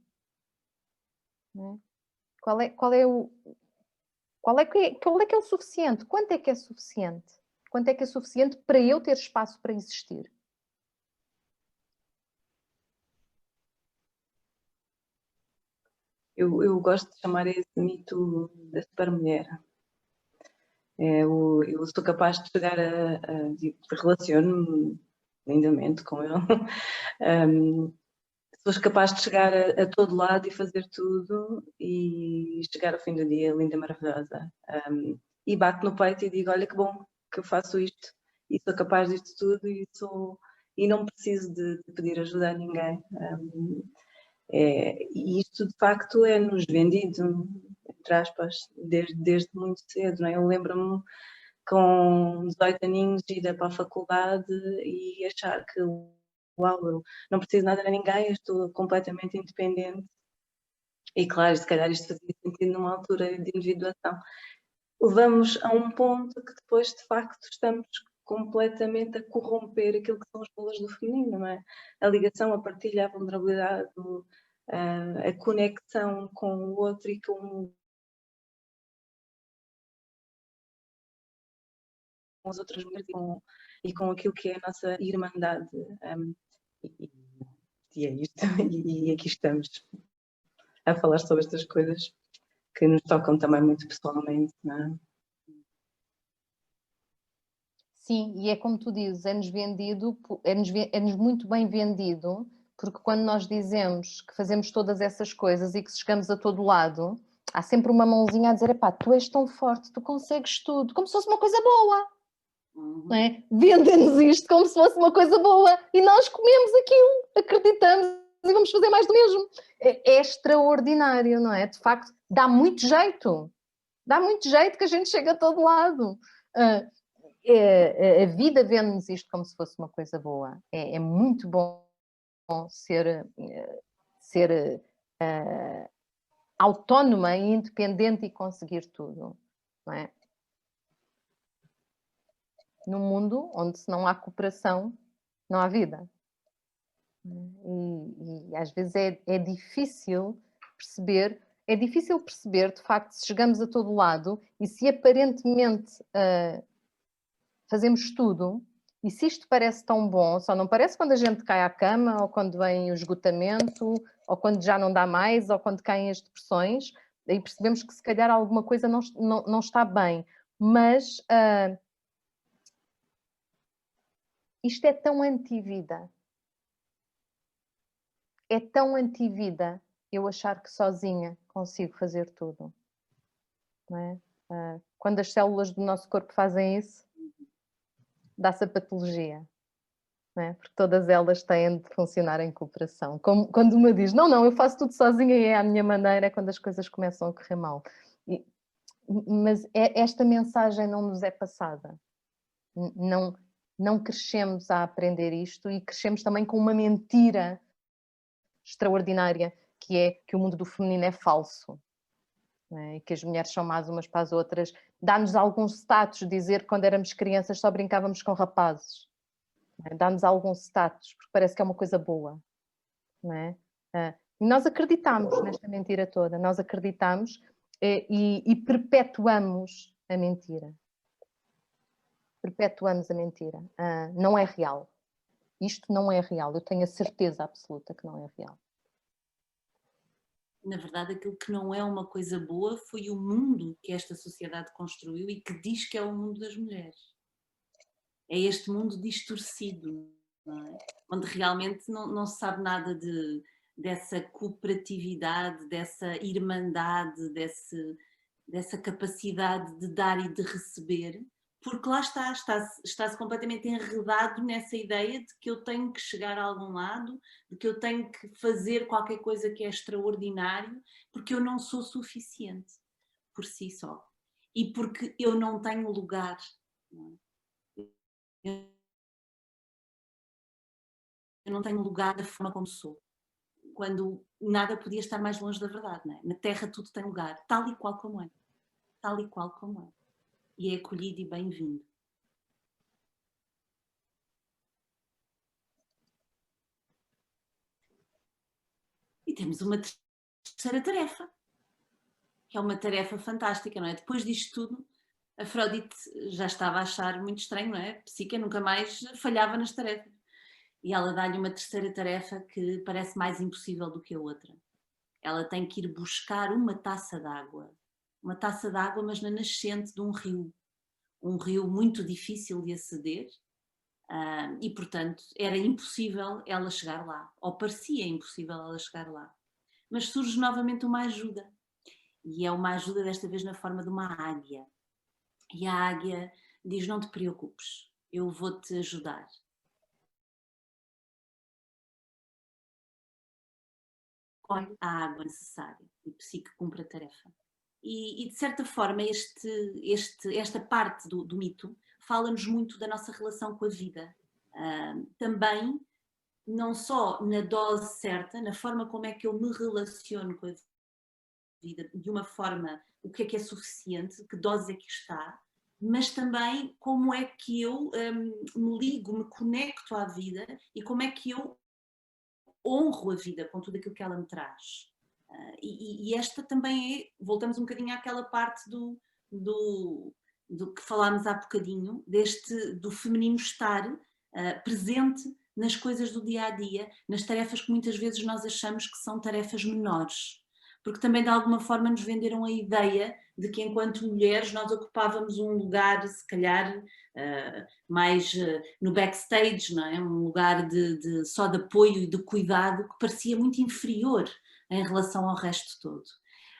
Não é? Qual é que é o suficiente? Quanto é que é suficiente? Quanto é que é suficiente para eu ter espaço para existir? Eu gosto de chamar esse mito da supermulher. Eu sou capaz de chegar relaciono-me lindamente com ele. Sou capaz de chegar a todo lado e fazer tudo e chegar ao fim do dia linda, maravilhosa. E bato no peito e digo: olha que bom que eu faço isto e sou capaz disto tudo e não preciso de pedir ajuda a ninguém. E isto de facto é-nos vendido. entre aspas, desde muito cedo, não é? Eu lembro-me com 18 aninhos ir para a faculdade e achar que, uau, eu não preciso nada de ninguém, eu estou completamente independente. E claro, se calhar isto fazia sentido numa altura de individuação. Levamos a um ponto que depois, de facto, estamos completamente a corromper aquilo que são os valores do feminino, não é? A ligação, a partilha, a vulnerabilidade, a conexão com o outro e com as outras mulheres e com aquilo que é a nossa irmandade. E é isto. E aqui estamos a falar sobre estas coisas que nos tocam também muito pessoalmente, não é? Sim, e é como tu dizes, é-nos vendido, é-nos muito bem vendido, porque quando nós dizemos que fazemos todas essas coisas e que chegamos a todo lado, há sempre uma mãozinha a dizer, epá, tu és tão forte, tu consegues tudo, como se fosse uma coisa boa. Não é? Vendem-nos isto como se fosse uma coisa boa e nós comemos aquilo, acreditamos e vamos fazer mais do mesmo. É extraordinário, não é? De facto, dá muito jeito que a gente chega a todo lado. A vida vende-nos isto como se fosse uma coisa boa. É muito bom ser autónoma e independente e conseguir tudo, não é? Num mundo onde se não há cooperação, não há vida. E às vezes é difícil perceber, de facto, se chegamos a todo lado e se aparentemente fazemos tudo, e se isto parece tão bom, só não parece quando a gente cai à cama, ou quando vem o esgotamento, ou quando já não dá mais, ou quando caem as depressões, aí percebemos que se calhar alguma coisa não está bem. Mas isto é tão anti-vida. É tão anti-vida eu achar que sozinha consigo fazer tudo. Não é? Quando as células do nosso corpo fazem isso, dá-se a patologia. Não é? Porque todas elas têm de funcionar em cooperação. Quando uma diz, não, eu faço tudo sozinha e é à minha maneira, é quando as coisas começam a correr mal. Mas esta mensagem não nos é passada. Não crescemos a aprender isto e crescemos também com uma mentira extraordinária, que é que o mundo do feminino é falso. E que as mulheres são más umas para as outras. Dá-nos algum status dizer que quando éramos crianças só brincávamos com rapazes. Dá-nos algum status, porque parece que é uma coisa boa. Não é? E nós acreditamos nesta mentira toda. Nós acreditamos e perpetuamos a mentira. Perpetuamos a mentira. Não é real. Isto não é real. Eu tenho a certeza absoluta que não é real. Na verdade, aquilo que não é uma coisa boa foi o mundo que esta sociedade construiu e que diz que é o mundo das mulheres. É este mundo distorcido, não é? Onde realmente não se sabe nada dessa cooperatividade, dessa irmandade, dessa capacidade de dar e de receber, porque lá está-se completamente enredado nessa ideia de que eu tenho que chegar a algum lado, de que eu tenho que fazer qualquer coisa que é extraordinário, porque eu não sou suficiente por si só. E porque eu não tenho lugar. Não é? Eu não tenho lugar da forma como sou. Quando nada podia estar mais longe da verdade. Não é? Na Terra tudo tem lugar, tal e qual como é. Tal e qual como é. E é acolhido e bem-vindo. E temos uma terceira tarefa, que é uma tarefa fantástica, não é? Depois disto tudo, Afrodite já estava a achar muito estranho, não é? Psique nunca mais falhava nas tarefas. E ela dá-lhe uma terceira tarefa que parece mais impossível do que a outra. Ela tem que ir buscar uma taça d'água. Uma taça d'água, mas na nascente de um rio. Um rio muito difícil de aceder. E, portanto, era impossível ela chegar lá. Ou parecia impossível ela chegar lá. Mas surge novamente uma ajuda. E é uma ajuda desta vez na forma de uma águia. E a águia diz, não te preocupes, eu vou-te ajudar. Colhe a água necessária e Psique cumpre a tarefa. E de certa forma esta parte do mito fala-nos muito da nossa relação com a vida. Também, não só na dose certa, na forma como é que eu me relaciono com a vida, de uma forma, o que é suficiente, que dose é que está, mas também como é que eu me ligo, me conecto à vida e como é que eu honro a vida com tudo aquilo que ela me traz. E esta também é, voltamos um bocadinho àquela parte do que falámos há bocadinho, do feminino estar presente nas coisas do dia-a-dia, nas tarefas que muitas vezes nós achamos que são tarefas menores. Porque também de alguma forma nos venderam a ideia de que enquanto mulheres nós ocupávamos um lugar, se calhar, mais no backstage, não é? Um lugar só de apoio e de cuidado que parecia muito inferior em relação ao resto todo.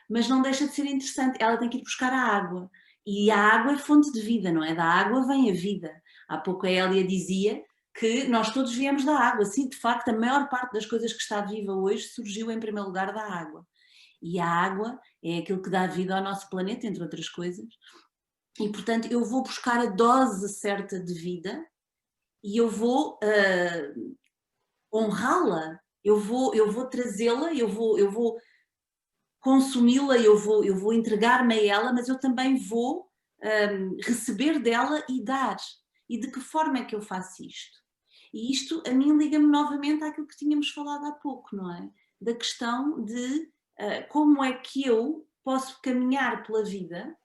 Mas não deixa de ser interessante, ela tem que ir buscar a água. E a água é fonte de vida, não é? Da água vem a vida. Há pouco a Hélia dizia que nós todos viemos da água. Sim, de facto, a maior parte das coisas que está viva hoje surgiu em primeiro lugar da água. E a água é aquilo que dá vida ao nosso planeta, entre outras coisas. E, portanto, eu vou buscar a dose certa de vida e eu vou honrá-la. Eu vou trazê-la, eu vou consumi-la, eu vou entregar-me a ela, mas eu também vou receber dela e dar. E de que forma é que eu faço isto? E isto a mim liga-me novamente àquilo que tínhamos falado há pouco, não é? Da questão de como é que eu posso caminhar pela vida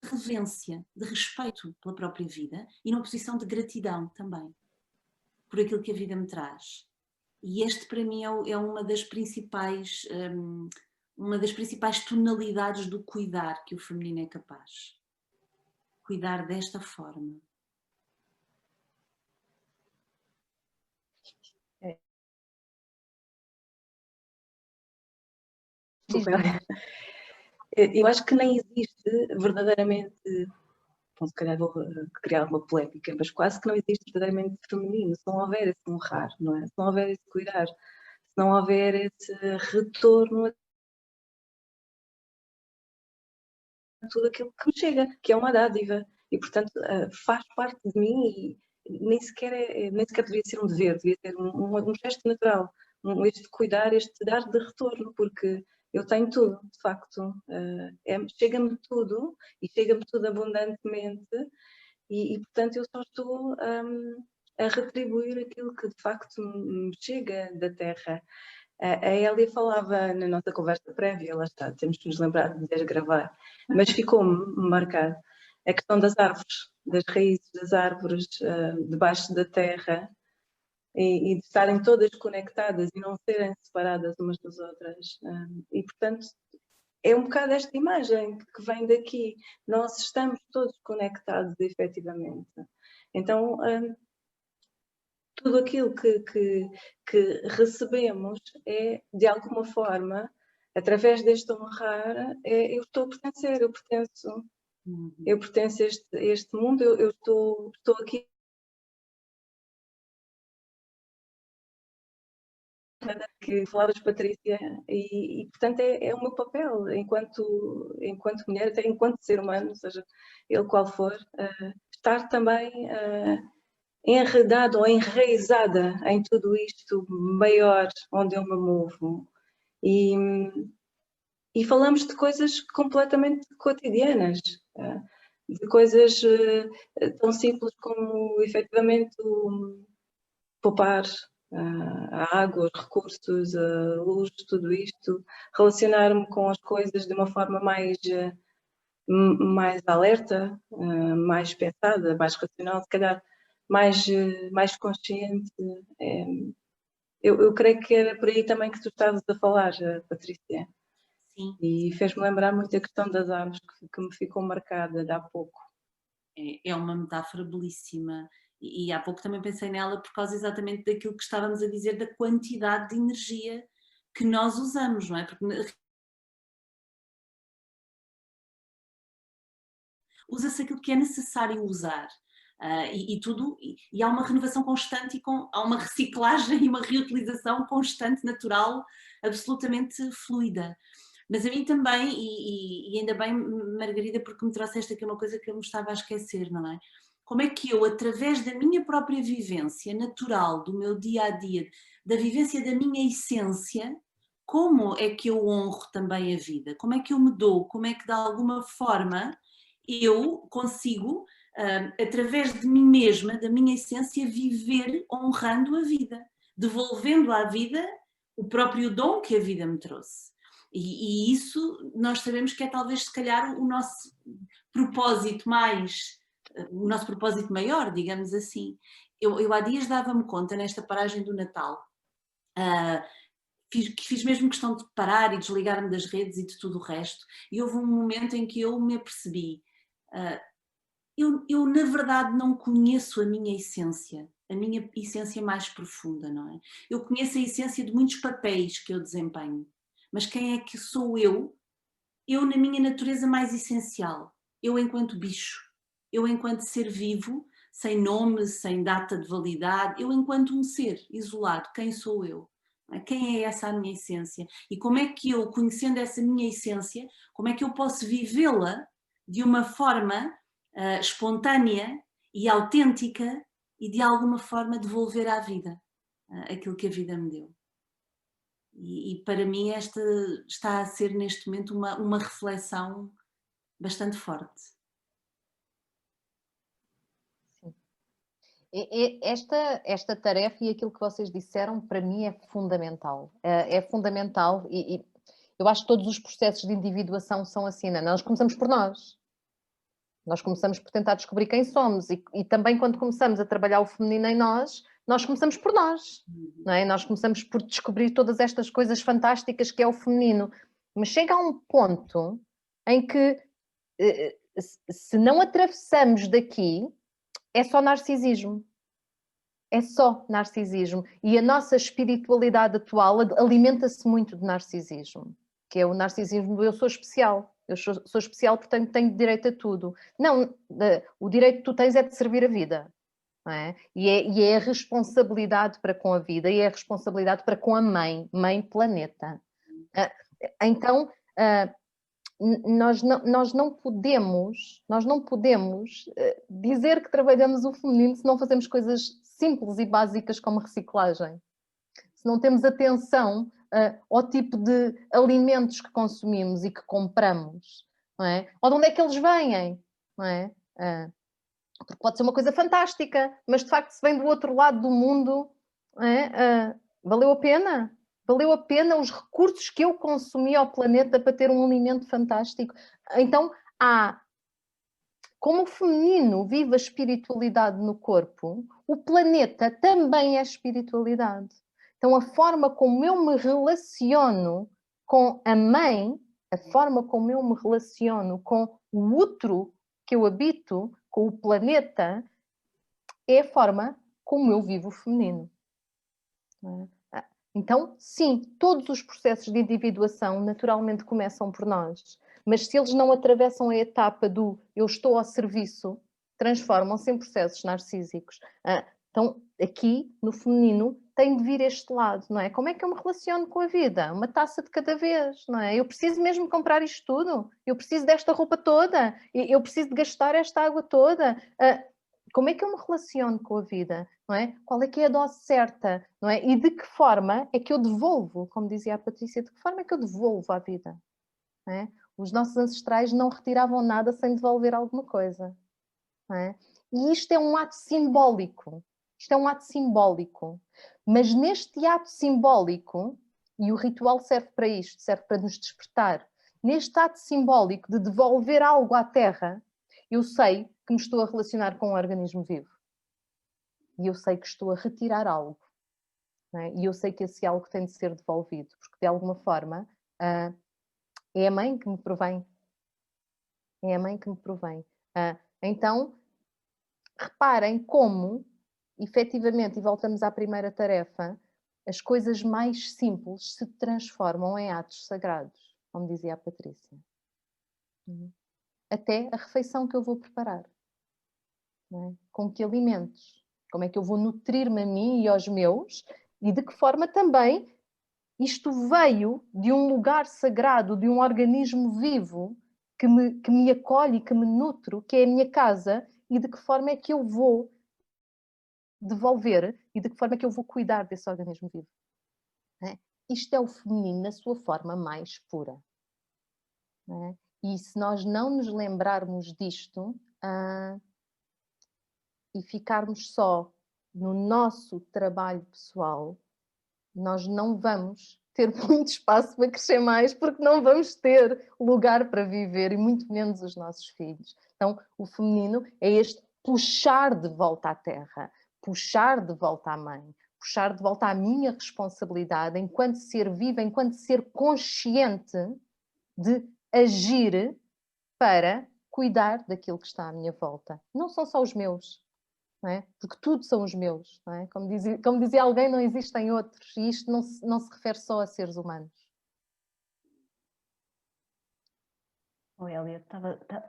de reverência, de respeito pela própria vida e numa posição de gratidão também por aquilo que a vida me traz. E este para mim é uma das principais tonalidades do cuidar que o feminino é capaz. Cuidar desta forma. Eu acho que nem existe verdadeiramente, bom, se calhar vou criar uma polémica, mas quase que não existe verdadeiramente feminino, se não houver esse honrar, não é? Se não houver esse cuidar, se não houver esse retorno a tudo aquilo que me chega, que é uma dádiva, e portanto faz parte de mim e nem sequer deveria ser um dever, devia ser um gesto natural, este cuidar, este dar de retorno, porque eu tenho tudo, de facto, chega-me tudo e chega-me tudo abundantemente e portanto eu só estou a retribuir aquilo que de facto me chega da terra. A Hélia falava na nossa conversa prévia, lá está, temos que nos lembrar de desgravar, mas ficou-me marcado a questão das árvores, das raízes das árvores debaixo da terra e de estarem todas conectadas e não serem separadas umas das outras. E, portanto, é um bocado esta imagem que vem daqui. Nós estamos todos conectados, efetivamente. Então, tudo aquilo que recebemos é, de alguma forma, através deste honrar, eu estou a pertencer, eu pertenço. Eu pertenço a este mundo, eu estou aqui. Que falavas, Patrícia, e portanto é o meu papel enquanto mulher, até enquanto ser humano, seja ele qual for, estar também enredada ou enraizada em tudo isto maior onde eu me movo. E falamos de coisas completamente cotidianas, de coisas tão simples como efetivamente poupar a água, os recursos, a luz, tudo isto, relacionar-me com as coisas de uma forma mais alerta, mais pensada, mais racional, se calhar mais consciente. Eu creio que era por aí também que tu estavas a falar, Patrícia. Sim. E fez-me lembrar muito a questão das árvores que me ficou marcada de há pouco. É uma metáfora belíssima. E há pouco também pensei nela por causa exatamente daquilo que estávamos a dizer, da quantidade de energia que nós usamos, não é? Porque usa-se aquilo que é necessário usar. E há uma renovação constante há uma reciclagem e uma reutilização constante, natural, absolutamente fluida. Mas a mim também, e ainda bem, Margarida, porque me trouxeste aqui uma coisa que eu me estava a esquecer, não é? Como é que eu, através da minha própria vivência natural, do meu dia-a-dia, da vivência da minha essência, como é que eu honro também a vida? Como é que eu me dou? Como é que de alguma forma eu consigo, através de mim mesma, da minha essência, viver honrando a vida, devolvendo à vida o próprio dom que a vida me trouxe. E isso nós sabemos que é talvez, se calhar, o nosso propósito o nosso propósito maior, digamos assim. Eu há dias dava-me conta, nesta paragem do Natal, fiz mesmo questão de parar e desligar-me das redes e de tudo o resto, e houve um momento em que eu me apercebi, eu na verdade não conheço a minha essência mais profunda, não é? Eu conheço a essência de muitos papéis que eu desempenho, mas quem é que sou eu? Eu na minha natureza mais essencial, eu enquanto bicho, eu enquanto ser vivo, sem nome, sem data de validade, eu enquanto um ser isolado, quem sou eu? Quem é essa a minha essência? E como é que eu, conhecendo essa minha essência, como é que eu posso vivê-la de uma forma espontânea e autêntica e de alguma forma devolver à vida aquilo que a vida me deu? E para mim esta está a ser neste momento uma reflexão bastante forte. Sim. Esta tarefa e aquilo que vocês disseram, para mim é fundamental. É fundamental e eu acho que todos os processos de individuação são assim, não é? Nós começamos por nós. Nós começamos por tentar descobrir quem somos e também quando começamos a trabalhar o feminino em nós começamos por nós, não é? Nós começamos por descobrir todas estas coisas fantásticas que é o feminino. Mas chega a um ponto em que se não atravessamos daqui, é só narcisismo. É só narcisismo. E a nossa espiritualidade atual alimenta-se muito de narcisismo, que é o narcisismo do eu sou especial. Eu sou especial, portanto tenho direito a tudo. Não, o direito que tu tens é de servir a vida. Não é? E é a responsabilidade para com a vida, e é a responsabilidade para com a mãe planeta. Então, nós não podemos dizer que trabalhamos o feminino se não fazemos coisas simples e básicas como reciclagem. Se não temos atenção ao tipo de alimentos que consumimos e que compramos, não é? Ou de onde é que eles vêm, não é? Porque pode ser uma coisa fantástica, mas de facto se vem do outro lado do mundo, valeu a pena? Valeu a pena os recursos que eu consumi ao planeta para ter um alimento fantástico? Então, como o feminino vive a espiritualidade no corpo, o planeta também é espiritualidade. Então, a forma como eu me relaciono com a mãe, a forma como eu me relaciono com o útero que eu habito, com o planeta, é a forma como eu vivo o feminino. Então, sim, todos os processos de individuação naturalmente começam por nós, mas se eles não atravessam a etapa do eu estou ao serviço, transformam-se em processos narcísicos. Então, aqui, no feminino, tem de vir este lado, não é? Como é que eu me relaciono com a vida? Uma taça de cada vez, não é? Eu preciso mesmo comprar isto tudo? Eu preciso desta roupa toda? Eu preciso de gastar esta água toda? Como é que eu me relaciono com a vida, não é? Qual é que é a dose certa, não é? E de que forma é que eu devolvo, como dizia a Patrícia, de que forma é que eu devolvo à vida? Não é? Os nossos ancestrais não retiravam nada sem devolver alguma coisa, não é? E isto é um ato simbólico, mas neste ato simbólico, e o ritual serve para isto, serve para nos despertar, neste ato simbólico de devolver algo à Terra, eu sei que me estou a relacionar com um organismo vivo. E eu sei que estou a retirar algo. Não é? E eu sei que esse algo tem de ser devolvido, porque de alguma forma é a mãe que me provém. É a mãe que me provém. Então, reparem como, efetivamente, e voltamos à primeira tarefa, as coisas mais simples se transformam em atos sagrados, como dizia a Patrícia. Até a refeição que eu vou preparar. não é? Com que alimentos? Como é que eu vou nutrir-me a mim e aos meus? E de que forma também isto veio de um lugar sagrado, de um organismo vivo que me acolhe, que me nutro, que é a minha casa, e de que forma é que eu vou devolver e de que forma é que eu vou cuidar desse organismo vivo. Não é? Isto é o feminino na sua forma mais pura. Não é? E se nós não nos lembrarmos disto e ficarmos só no nosso trabalho pessoal, nós não vamos ter muito espaço para crescer mais, porque não vamos ter lugar para viver, e muito menos os nossos filhos. Então, o feminino é este puxar de volta à terra, puxar de volta à mãe, puxar de volta à minha responsabilidade enquanto ser viva, enquanto ser consciente de agir para cuidar daquilo que está à minha volta. Não são só os meus, não é? Porque tudo são os meus. Não é? Como dizia alguém, não existem outros. E isto não se refere só a seres humanos. Oi, Elia,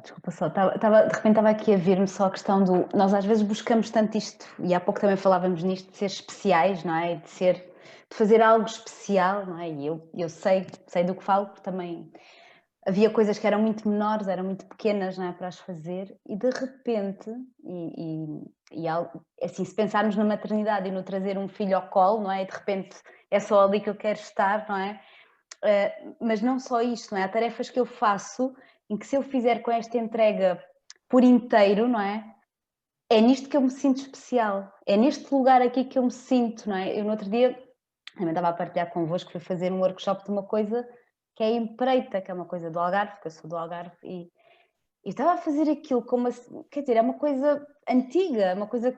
desculpa só, de repente estava aqui a vir-me só a questão do... Nós às vezes buscamos tanto isto, e há pouco também falávamos nisto, de ser especiais, não é? De fazer algo especial, não é? E eu sei do que falo, porque também havia coisas que eram muito menores, eram muito pequenas, não é? Para as fazer, e de repente, assim, se pensarmos na maternidade e no trazer um filho ao colo, não é? E de repente é só ali que eu quero estar, não é? Mas não só isto, não é? Há tarefas que eu faço em que se eu fizer com esta entrega por inteiro, não é? É nisto que eu me sinto especial, é neste lugar aqui que eu me sinto, não é? Eu no outro dia também estava a partilhar convosco, fui fazer um workshop de uma coisa que é a empreita, que é uma coisa do Algarve, porque eu sou do Algarve, e estava a fazer aquilo como, quer dizer, é uma coisa antiga, uma coisa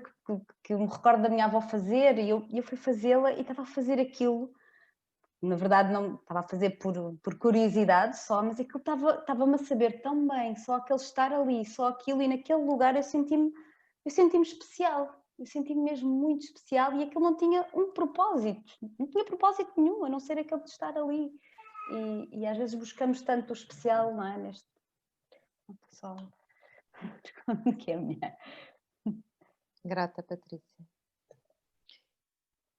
que eu me recordo da minha avó fazer, e eu fui fazê-la e estava a fazer aquilo. Na verdade não estava a fazer por curiosidade só, mas aquilo estava-me a saber tão bem, só aquele estar ali, só aquilo, e naquele lugar eu senti-me especial, eu senti-me mesmo muito especial, e aquilo não tinha um propósito, não tinha propósito nenhum, a não ser aquele de estar ali, e às vezes buscamos tanto o especial, não é? Neste... Só... que é a minha... Grata, Patrícia.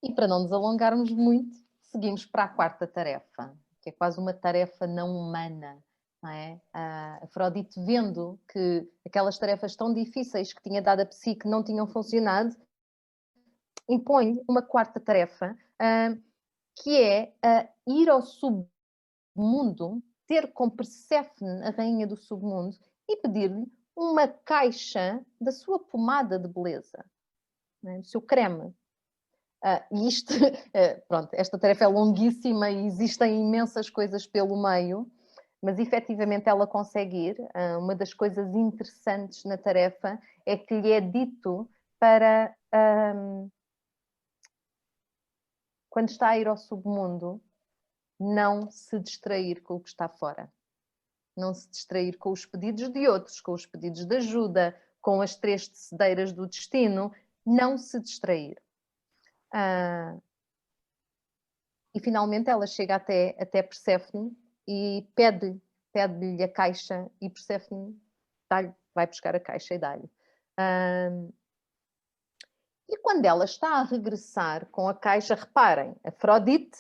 E para não nos alongarmos muito, seguimos para a quarta tarefa, que é quase uma tarefa não humana, não é? A Afrodite, vendo que aquelas tarefas tão difíceis que tinha dado a psique não tinham funcionado, impõe uma quarta tarefa, que é ir ao submundo, ter com Perséfone, a rainha do submundo, e pedir-lhe uma caixa da sua pomada de beleza, não é? Do seu creme. E isto, pronto, esta tarefa é longuíssima e existem imensas coisas pelo meio, mas efetivamente ela consegue ir. Uma das coisas interessantes na tarefa é que lhe é dito para, quando está a ir ao submundo, não se distrair com o que está fora. Não se distrair com os pedidos de outros, com os pedidos de ajuda, com as 3 tecedeiras do destino. Não se distrair. E finalmente ela chega até Perséfone e pede-lhe a caixa, e Perséfone vai buscar a caixa e dá-lhe. E quando ela está a regressar com a caixa, reparem, Afrodite,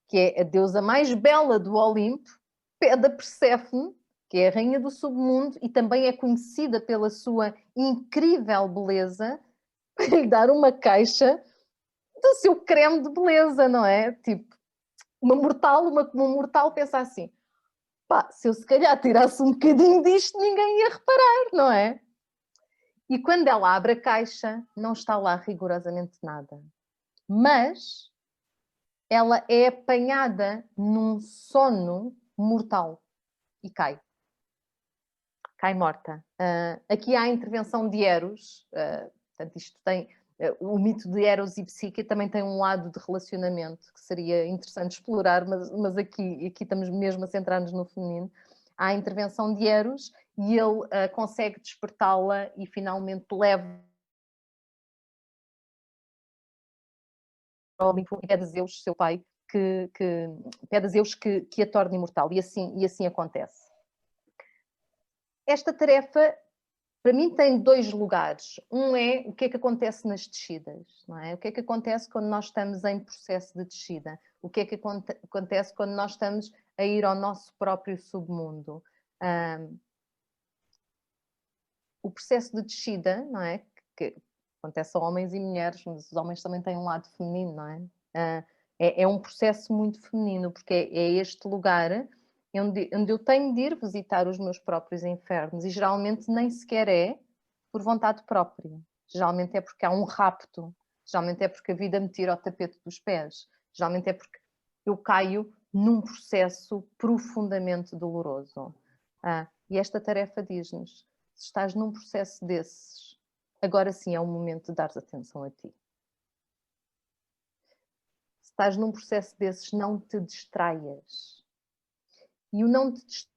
que é a deusa mais bela do Olimpo, pede a Perséfone, que é a rainha do submundo e também é conhecida pela sua incrível beleza, para lhe dar uma caixa do seu creme de beleza, não é? Tipo, uma mortal pensa assim, pá, se eu se calhar tirasse um bocadinho disto, ninguém ia reparar, não é? E quando ela abre a caixa, não está lá rigorosamente nada. Mas ela é apanhada num sono mortal e cai. Cai morta. Aqui há a intervenção de Eros, portanto isto tem... O mito de Eros e Psique também tem um lado de relacionamento que seria interessante explorar, mas aqui estamos mesmo a centrar-nos no feminino. Há a intervenção de Eros e ele consegue despertá-la e finalmente leva ao Olimpo e pede a Zeus, seu pai, pede a Zeus que a torne imortal, e assim acontece. Esta tarefa para mim tem dois lugares. Um é o que é que acontece nas descidas, não é? O que é que acontece quando nós estamos em processo de descida? O que é que acontece quando nós estamos a ir ao nosso próprio submundo? O processo de descida, não é? Que acontece a homens e mulheres, mas os homens também têm um lado feminino, não é? É um processo muito feminino, porque é este lugar onde eu tenho de ir visitar os meus próprios infernos, e geralmente nem sequer é por vontade própria. Geralmente é porque há um rapto, geralmente é porque a vida me tira o tapete dos pés, geralmente é porque eu caio num processo profundamente doloroso. E esta tarefa diz-nos: se estás num processo desses, agora sim é o momento de dares atenção a ti. Se estás num processo desses, não te distraias. E o não te distrair,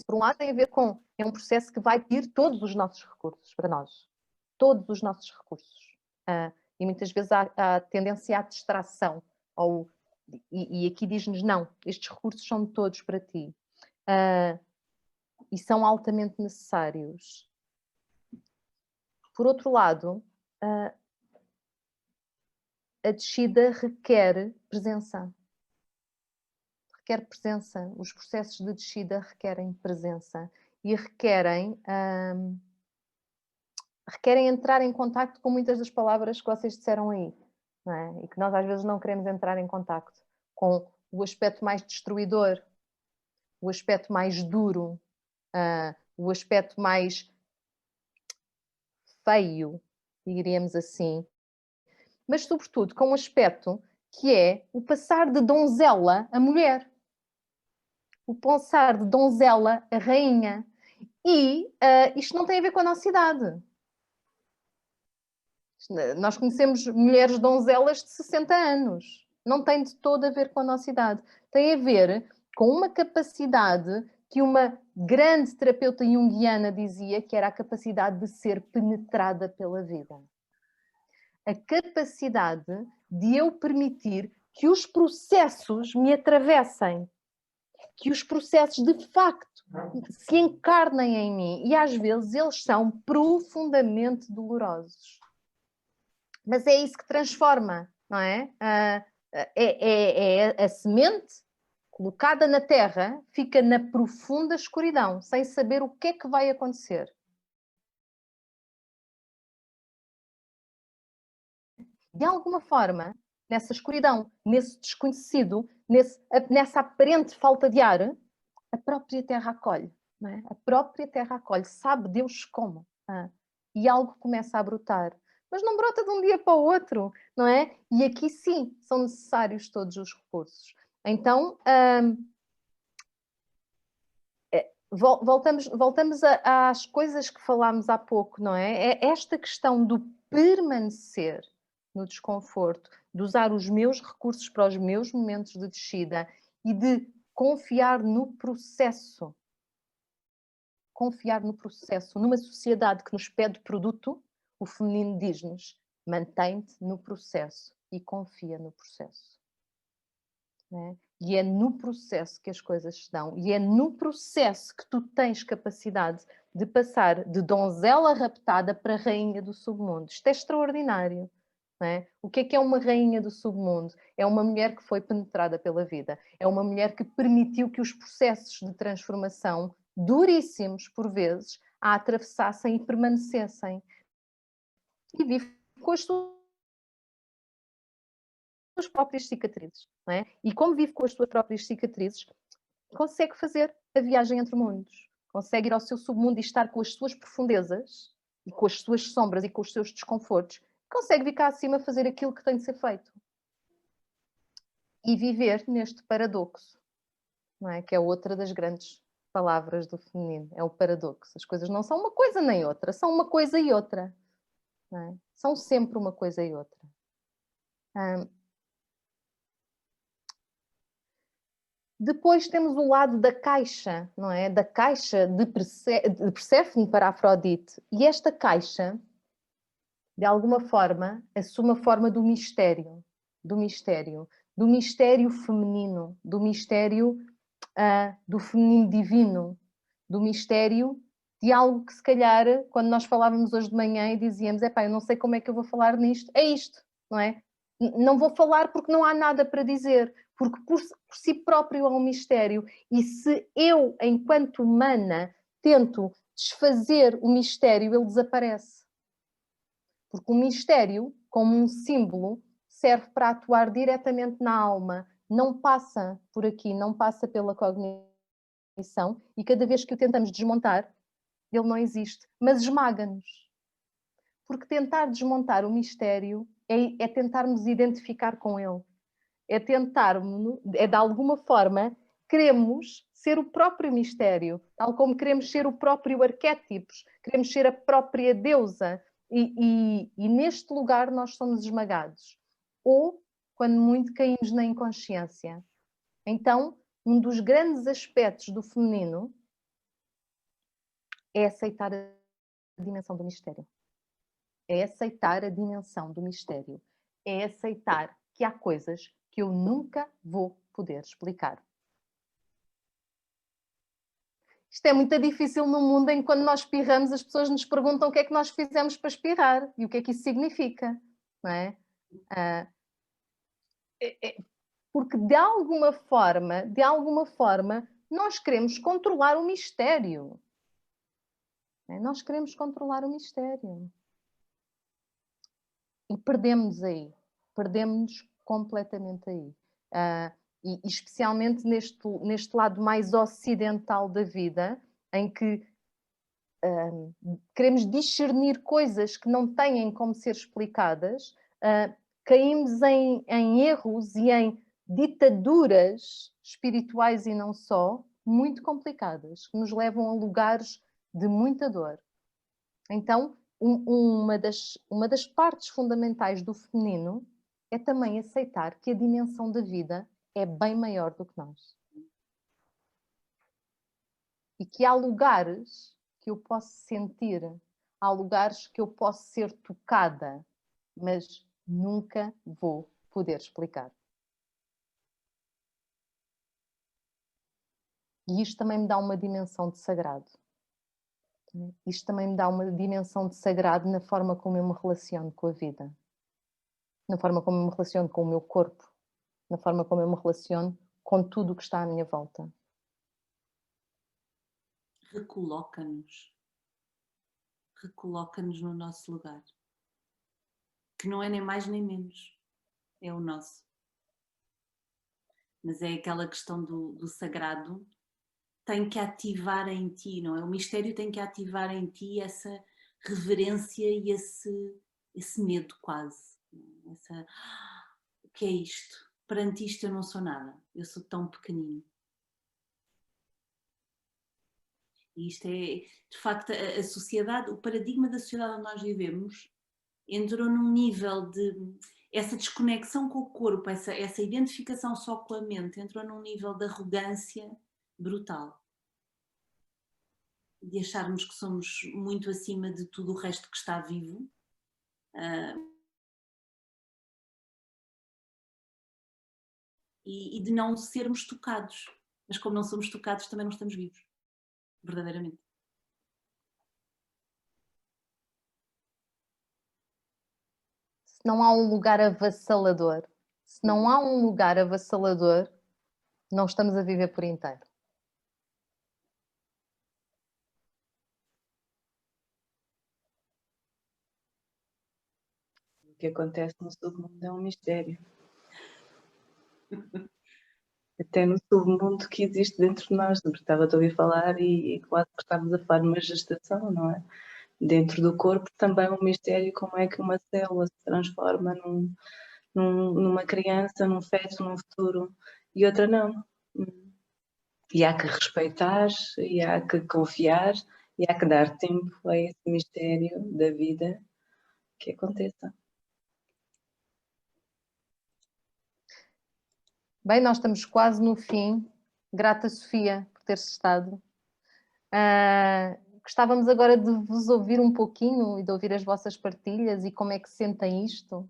por um lado, tem a ver com, é um processo que vai pedir todos os nossos recursos para nós. Todos os nossos recursos. E muitas vezes há tendência à distração. E aqui diz-nos, não, estes recursos são todos para ti. E são altamente necessários. Por outro lado, a descida requer presença. Requer presença. Os processos de descida requerem presença e requerem entrar em contacto com muitas das palavras que vocês disseram aí, não é? E que nós às vezes não queremos entrar em contacto com o aspecto mais destruidor, o aspecto mais duro, o aspecto mais feio, diríamos assim, mas sobretudo com um aspecto que é o passar de donzela a mulher, o passar de donzela a rainha. E isto não tem a ver com a nossa idade. Nós conhecemos mulheres donzelas de 60 anos. Não tem de todo a ver com a nossa idade. Tem a ver com uma capacidade que uma grande terapeuta junguiana dizia, que era a capacidade de ser penetrada pela vida. A capacidade de eu permitir que os processos me atravessem, que os processos de facto se encarnem em mim, e às vezes eles são profundamente dolorosos. Mas é isso que transforma, não é? É a semente colocada na terra, fica na profunda escuridão, sem saber o que é que vai acontecer. De alguma forma, nessa escuridão, nesse desconhecido, nessa aparente falta de ar, a própria terra acolhe, não é? A própria terra acolhe, sabe Deus como. E algo começa a brotar. Mas não brota de um dia para o outro, não é? E aqui sim, são necessários todos os recursos. Então, voltamos às coisas que falámos há pouco, não é? É esta questão do permanecer no desconforto, de usar os meus recursos para os meus momentos de descida e de confiar no processo. Confiar no processo. Numa sociedade que nos pede produto, o feminino diz-nos: mantém-te no processo e confia no processo. Né? E é no processo que as coisas se dão. E é no processo que tu tens capacidade de passar de donzela raptada para rainha do submundo. Isto é extraordinário. Não é? O que é uma rainha do submundo? É uma mulher que foi penetrada pela vida. É uma mulher que permitiu que os processos de transformação, duríssimos por vezes, a atravessassem e permanecessem. E vive com as suas próprias cicatrizes. Não é? E como vive com as suas próprias cicatrizes, consegue fazer a viagem entre mundos. Consegue ir ao seu submundo e estar com as suas profundezas, e com as suas sombras e com os seus desconfortos. Consegue vir cá acima fazer aquilo que tem de ser feito. E viver neste paradoxo, não é? Que é outra das grandes palavras do feminino. É o paradoxo. As coisas não são uma coisa nem outra, são uma coisa e outra. Não é? São sempre uma coisa e outra. Depois temos o lado da caixa, não é? Da caixa de Perséfone para Afrodite. E esta caixa, de alguma forma, assume a forma do mistério feminino, do mistério do feminino divino, do mistério, de algo que se calhar, quando nós falávamos hoje de manhã e dizíamos, epá, eu não sei como é que eu vou falar nisto, é isto, não é? Não vou falar porque não há nada para dizer, porque por si próprio é um mistério, e se eu, enquanto humana, tento desfazer o mistério, ele desaparece. Porque o mistério, como um símbolo, serve para atuar diretamente na alma, não passa por aqui, não passa pela cognição, e cada vez que o tentamos desmontar, ele não existe, mas esmaga-nos. Porque tentar desmontar o mistério é tentarmos identificar com ele. É tentarmos, é de alguma forma, queremos ser o próprio mistério, tal como queremos ser o próprio arquétipo, queremos ser a própria deusa. E neste lugar nós somos esmagados. Ou, quando muito, caímos na inconsciência. Então, um dos grandes aspectos do feminino é aceitar a dimensão do mistério. É aceitar a dimensão do mistério. É aceitar que há coisas que eu nunca vou poder explicar. Isto é muito difícil no mundo em que, quando nós espirramos, as pessoas nos perguntam o que é que nós fizemos para espirrar e o que é que isso significa, não é? Porque de alguma forma, nós queremos controlar o mistério. Nós queremos controlar o mistério. E perdemos-nos aí. Perdemos-nos completamente aí. E especialmente neste lado mais ocidental da vida, em que queremos discernir coisas que não têm como ser explicadas, caímos em erros e em ditaduras espirituais e não só, muito complicadas, que nos levam a lugares de muita dor. Então, uma das partes fundamentais do feminino é também aceitar que a dimensão da vida é bem maior do que nós. E que há lugares que eu posso sentir, há lugares que eu posso ser tocada, mas nunca vou poder explicar. E isto também me dá uma dimensão de sagrado. Isto também me dá uma dimensão de sagrado na forma como eu me relaciono com a vida. Na forma como eu me relaciono com o meu corpo. Na forma como eu me relaciono com tudo o que está à minha volta. Recoloca-nos no nosso lugar, que não é nem mais nem menos, é o nosso, mas é aquela questão do sagrado, tem que ativar em ti, não é? O mistério tem que ativar em ti essa reverência e esse medo quase, o que é isto? Perante isto eu não sou nada, eu sou tão pequenino. E isto é, de facto, a sociedade, o paradigma da sociedade onde nós vivemos entrou num nível de... Essa desconexão com o corpo, essa identificação só com a mente, entrou num nível de arrogância brutal. De acharmos que somos muito acima de tudo o resto que está vivo. E de não sermos tocados. Mas como não somos tocados, também não estamos vivos. Verdadeiramente. Se não há um lugar avassalador, não estamos a viver por inteiro. O que acontece no submundo é um mistério. Até no submundo que existe dentro de nós. Estava a ouvir falar e quase que estávamos a falar de uma gestação, não é? Dentro do corpo também é um mistério como é que uma célula se transforma numa criança, num feto, num futuro, e outra não. E há que respeitar, e há que confiar, e há que dar tempo a esse mistério da vida que aconteça. Bem, nós estamos quase no fim. Grata, Sofia, por teres estado. Gostávamos agora de vos ouvir um pouquinho e de ouvir as vossas partilhas e como é que sentem isto.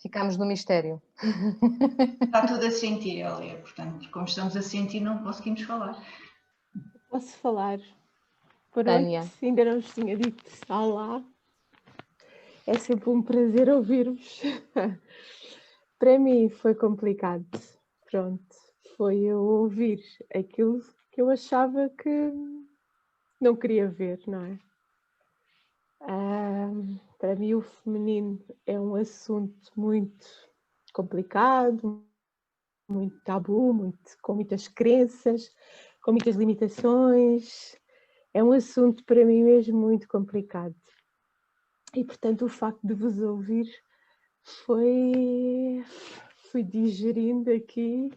Ficámos no mistério. Está tudo a sentir, Elia, portanto, como estamos a sentir, não conseguimos falar. Posso falar? Boa Tânia. noite, ainda não vos tinha dito olá. É sempre um prazer ouvir-vos. Para mim foi complicado. Pronto, foi eu ouvir aquilo que eu achava que não queria ver, não é? Para mim o feminino é um assunto muito complicado, muito tabu, com muitas crenças, com muitas limitações. É um assunto para mim mesmo muito complicado. E portanto o facto de vos ouvir fui digerindo aqui,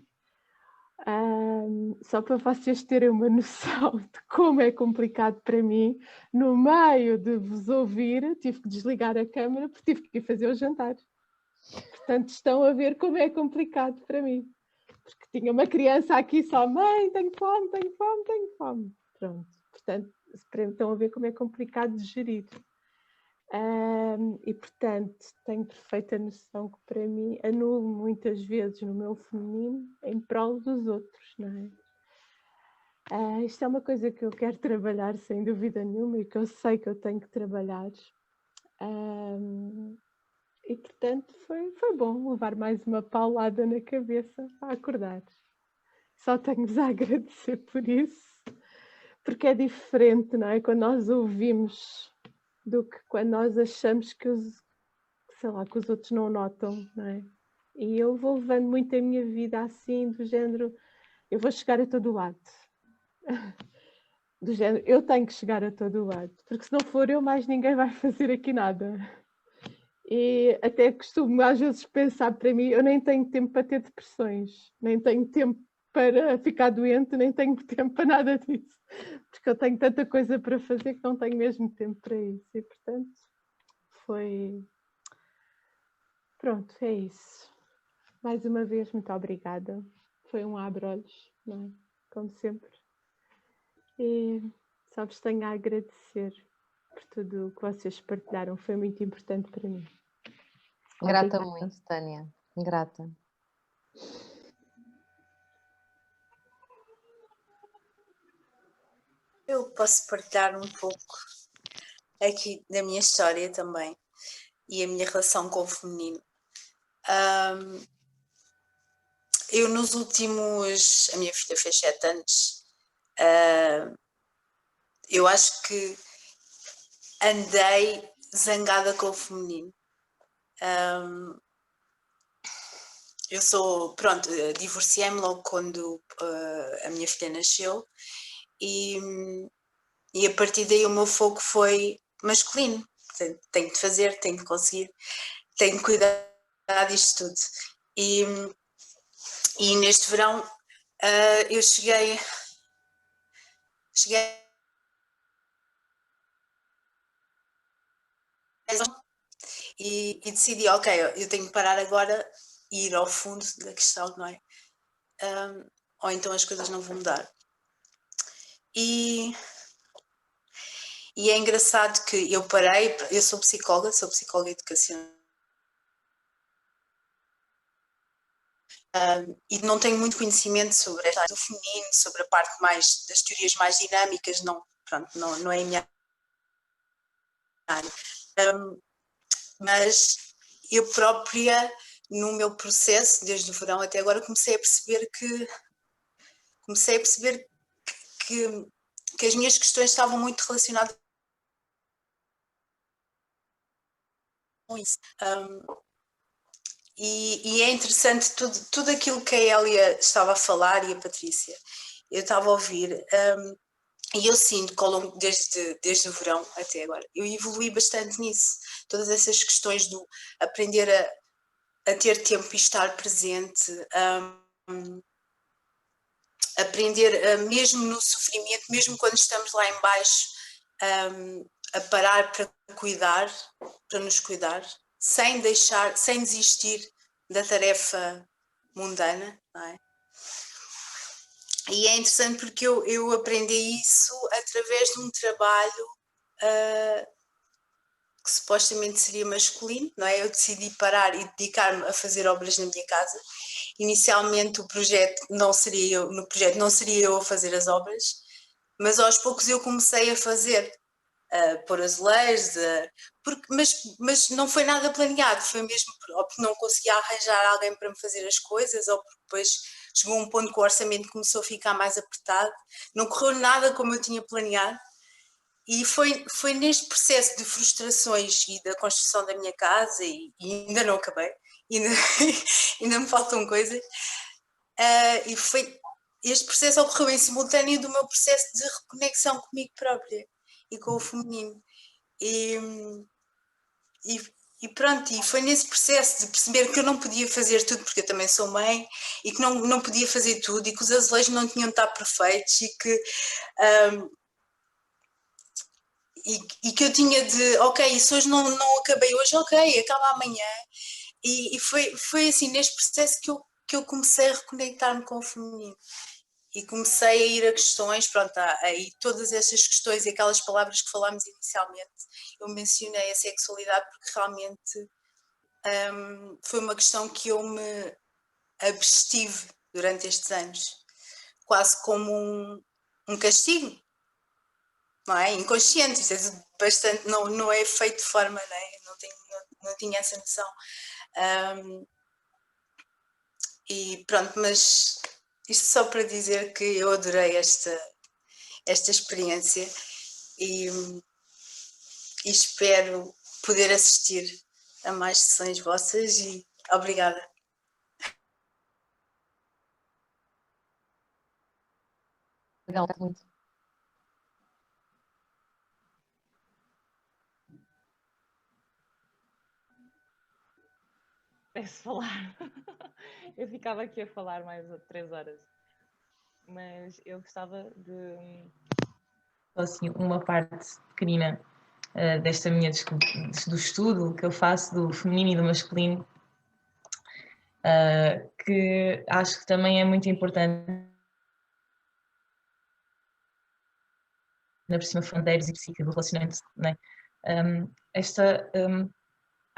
só para vocês terem uma noção de como é complicado para mim. No meio de vos ouvir, tive que desligar a câmera porque tive que ir fazer o jantar. Portanto, estão a ver como é complicado para mim. Porque tinha uma criança aqui só, mãe, tenho fome, tenho fome, tenho fome. Pronto, portanto, estão a ver como é complicado de gerir. E, portanto, tenho perfeita noção que para mim anulo muitas vezes no meu feminino em prol dos outros, não é? Isto é uma coisa que eu quero trabalhar sem dúvida nenhuma e que eu sei que eu tenho que trabalhar. E, portanto, foi bom levar mais uma paulada na cabeça para acordar. Só tenho-vos a agradecer por isso, porque é diferente, não é? Quando nós ouvimos do que quando nós achamos que que os outros não notam, não é? E eu vou levando muito a minha vida assim, do género, eu vou chegar a todo lado. Do género, eu tenho que chegar a todo lado, porque se não for eu, mais ninguém vai fazer aqui nada. E até costumo às vezes pensar para mim, eu nem tenho tempo para ter depressões, nem tenho tempo para ficar doente, nem tenho tempo para nada disso, porque eu tenho tanta coisa para fazer que não tenho mesmo tempo para isso. E portanto, pronto, é isso. Mais uma vez, muito obrigada. Foi um abre-olhos, não é? Como sempre. E só vos tenho a agradecer por tudo o que vocês partilharam. Foi muito importante para mim. Grata Obrigada. muito, Tânia. Grata. Eu posso partilhar um pouco aqui da minha história também e a minha relação com o feminino. Eu nos últimos... A minha filha fez 7 anos. Eu acho que andei zangada com o feminino. Eu pronto, divorciei-me logo quando a minha filha nasceu e a partir daí o meu foco foi masculino. Tenho de fazer, tenho de conseguir, tenho de cuidar disto tudo. E neste verão eu cheguei e decidi, ok, eu tenho que parar agora e ir ao fundo da questão, não é? Ou então as coisas não vão mudar. E é engraçado que eu parei, eu sou psicóloga educacional. E não tenho muito conhecimento sobre a do feminino, sobre a parte mais das teorias mais dinâmicas, não é a minha área. Mas eu própria, no meu processo, desde o verão até agora, comecei a perceber que as minhas questões estavam muito relacionadas com isso. E é interessante tudo aquilo que a Elia estava a falar e a Patrícia. Eu estava a ouvir e eu sinto que ao longo, desde o verão até agora, eu evolui bastante nisso. Todas essas questões do aprender a ter tempo e estar presente, aprender mesmo no sofrimento, mesmo quando estamos lá em baixo, a parar para nos cuidar, sem desistir da tarefa mundana, não é? E é interessante porque eu aprendi isso através de um trabalho que supostamente seria masculino, não é? Eu decidi parar e dedicar-me a fazer obras na minha casa. Inicialmente o projeto não seria eu, no projeto não seria eu a fazer as obras, mas aos poucos eu comecei a fazer, a pôr azulejos, mas não foi nada planeado, foi mesmo ou porque não conseguia arranjar alguém para me fazer as coisas, ou porque depois chegou um ponto que o orçamento começou a ficar mais apertado, não correu nada como eu tinha planeado. E foi neste processo de frustrações e da construção da minha casa, e ainda não acabei, ainda me faltam coisas, e este processo ocorreu em simultâneo do meu processo de reconexão comigo própria e com o feminino. E pronto, e foi nesse processo de perceber que eu não podia fazer tudo, porque eu também sou mãe, e que não podia fazer tudo, e que os azulejos não tinham de estar perfeitos, e que eu tinha de, ok, se hoje não acabei hoje, ok, acaba amanhã. E foi assim, neste processo que eu comecei a reconectar-me com o feminino. E comecei a ir a questões, pronto, aí todas essas questões e aquelas palavras que falámos inicialmente, eu mencionei a sexualidade porque realmente foi uma questão que eu me abstive durante estes anos, quase como um castigo. Não é? Inconsciente, isto é bastante, não é feito de forma, não é? Não tinha essa noção. E pronto, mas isto só para dizer que eu adorei esta experiência e espero poder assistir a mais sessões vossas e obrigada. Obrigada muito. Peço falar. Eu ficava aqui a falar mais 3 horas. Mas eu gostava de... assim, uma parte pequenina desta minha do estudo que eu faço do feminino e do masculino, que acho que também é muito importante, na por cima fronteiras e psique do relacionamento, não é?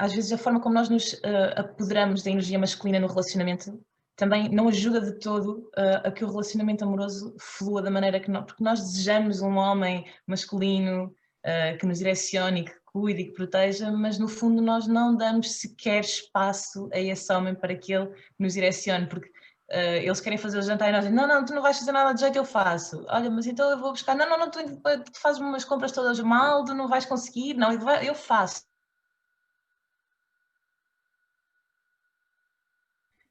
Às vezes a forma como nós nos apoderamos da energia masculina no relacionamento também não ajuda de todo a que o relacionamento amoroso flua da maneira que nós, porque nós desejamos um homem masculino que nos direcione, que cuide e que proteja, mas no fundo nós não damos sequer espaço a esse homem para que ele nos direcione, porque eles querem fazer o jantar e nós dizemos, não, tu não vais fazer nada de jeito, eu faço. Olha, mas então eu vou buscar, não, tu fazes umas compras todas mal, tu não vais conseguir, não, eu faço.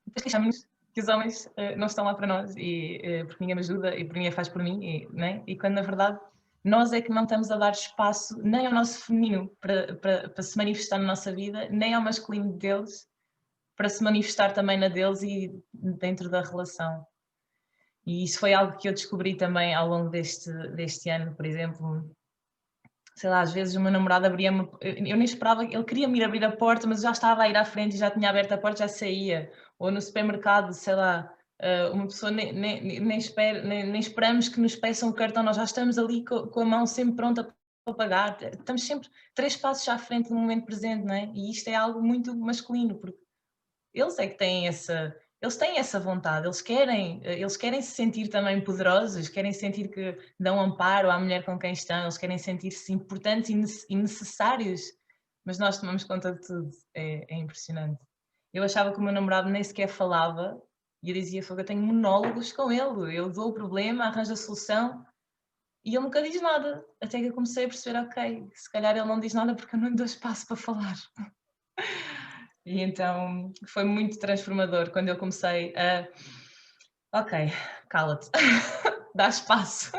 Depois queixamos que os homens não estão lá para nós, porque ninguém me ajuda e porque ninguém faz por mim, né? E quando na verdade nós é que não estamos a dar espaço nem ao nosso feminino para se manifestar na nossa vida, nem ao masculino deles para se manifestar também na deles e dentro da relação. E isso foi algo que eu descobri também ao longo deste ano, por exemplo. Sei lá, às vezes o meu namorado abria-me, eu nem esperava, ele queria-me ir abrir a porta, mas já estava a ir à frente e já tinha aberto a porta, já saía. Ou no supermercado, sei lá, uma pessoa nem esperamos que nos peçam o cartão, nós já estamos ali com a mão sempre pronta para pagar. Estamos sempre 3 passos à frente do momento presente, não é? E isto é algo muito masculino, porque eles é que têm essa vontade, eles querem se sentir também poderosos, querem sentir que dão amparo à mulher com quem estão, eles querem sentir-se importantes e necessários, mas nós tomamos conta de tudo, é impressionante. Eu achava que o meu namorado nem sequer falava e eu dizia, eu tenho monólogos com ele, eu dou o problema, arranjo a solução e ele nunca diz nada, até que eu comecei a perceber, ok, se calhar ele não diz nada porque eu não lhe dou espaço para falar. E então foi muito transformador quando eu comecei a... Ok, cala-te, dá espaço.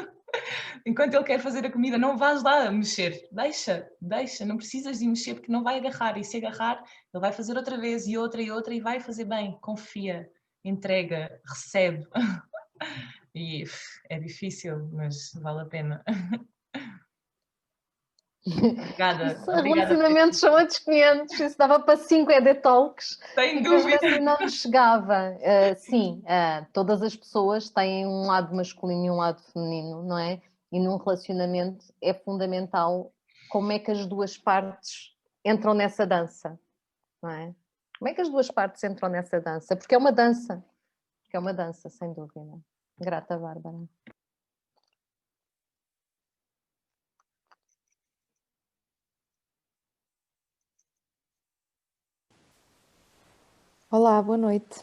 Enquanto ele quer fazer a comida, não vais lá mexer. Deixa, não precisas de mexer porque não vai agarrar. E se agarrar, ele vai fazer outra vez e outra e vai fazer bem. Confia, entrega, recebe. E é difícil, mas vale a pena. Obrigada. Relacionamentos são outros 500, isso dava para 5 ED Talks. Sem e mesmo dúvida. assim não chegava. Sim, todas as pessoas têm um lado masculino e um lado feminino, não é? E num relacionamento é fundamental como é que as duas partes entram nessa dança, não é? Como é que as duas partes entram nessa dança? Porque é uma dança. Porque é uma dança, sem dúvida. Grata, Bárbara. Olá, boa noite.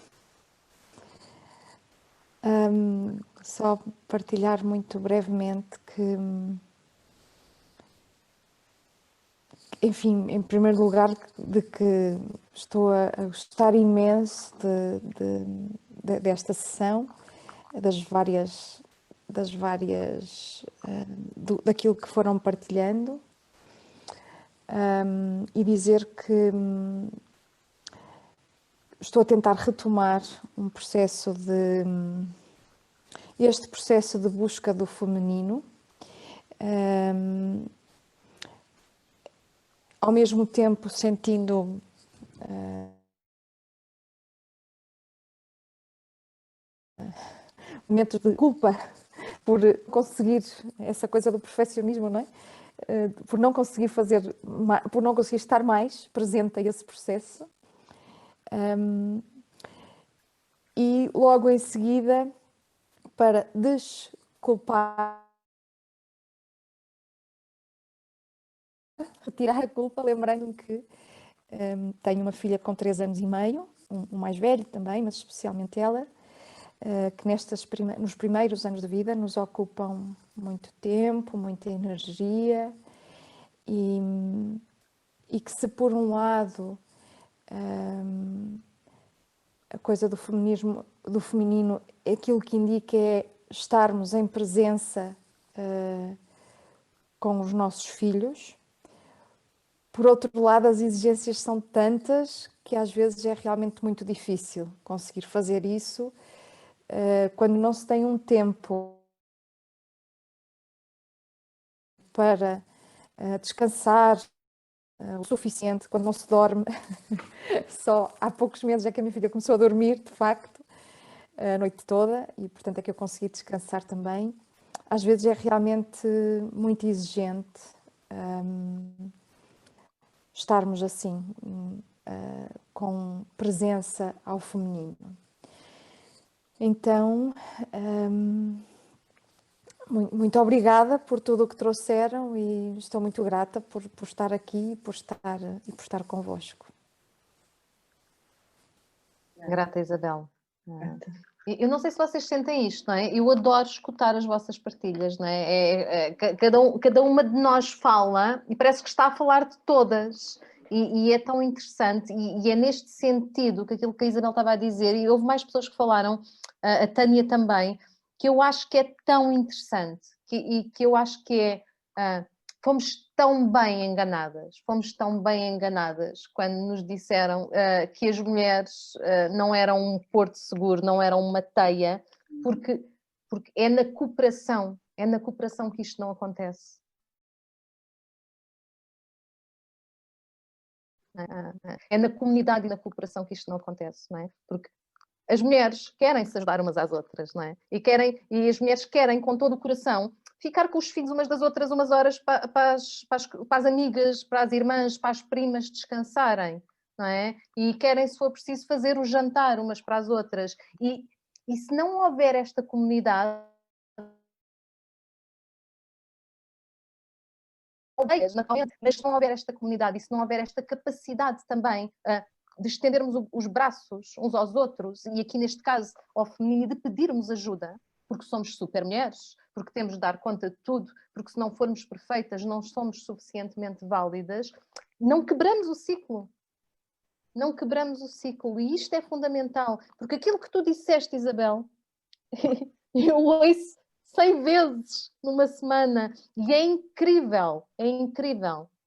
Só partilhar muito brevemente que, enfim, em primeiro lugar, de que estou a gostar imenso desta sessão, daquilo que foram partilhando, e dizer que estou a tentar retomar este processo de busca do feminino, ao mesmo tempo sentindo momentos de culpa por conseguir essa coisa do perfeccionismo, não é? Por não conseguir estar mais presente a esse processo. E logo em seguida, para desculpar, retirar a culpa, lembrando-me que tenho uma filha com 3 anos e meio, um mais velho também, mas especialmente ela, que nos primeiros anos de vida nos ocupam muito tempo, muita energia, e que se por um lado a coisa do feminino, aquilo que indica é estarmos em presença com os nossos filhos. Por outro lado, as exigências são tantas que às vezes é realmente muito difícil conseguir fazer isso quando não se tem um tempo para descansar o suficiente, quando não se dorme. Só há poucos meses é que a minha filha começou a dormir, de facto, a noite toda, e portanto é que eu consegui descansar também. Às vezes é realmente muito exigente estarmos assim, com presença ao feminino. Então, muito obrigada por tudo o que trouxeram e estou muito grata por estar aqui e por estar convosco. Grata, Isabel. Eu não sei se vocês sentem isto, não é? Eu adoro escutar as vossas partilhas, não é? Cada uma de nós fala e parece que está a falar de todas. E é tão interessante, e é neste sentido que aquilo que a Isabel estava a dizer, e houve mais pessoas que falaram, a Tânia também, que eu acho que é tão interessante, e que eu acho que fomos tão bem enganadas quando nos disseram que as mulheres não eram um porto seguro, não eram uma teia, porque é na cooperação que isto não acontece. É na comunidade e na cooperação que isto não acontece, não é? Porque as mulheres querem se ajudar umas às outras, não é? E as mulheres querem, com todo o coração, ficar com os filhos umas das outras umas horas para as amigas, para as irmãs, para as primas descansarem, não é? E querem, se for preciso, fazer o jantar umas para as outras. E se não houver esta comunidade, mas se não houver esta comunidade e se não houver esta capacidade também de estendermos os braços uns aos outros, e aqui neste caso ao feminino, de pedirmos ajuda, porque somos super mulheres, porque temos de dar conta de tudo, porque se não formos perfeitas não somos suficientemente válidas, não quebramos o ciclo. Não quebramos o ciclo, e isto é fundamental, porque aquilo que tu disseste, Isabel, eu ouço 100 vezes numa semana, e é incrível,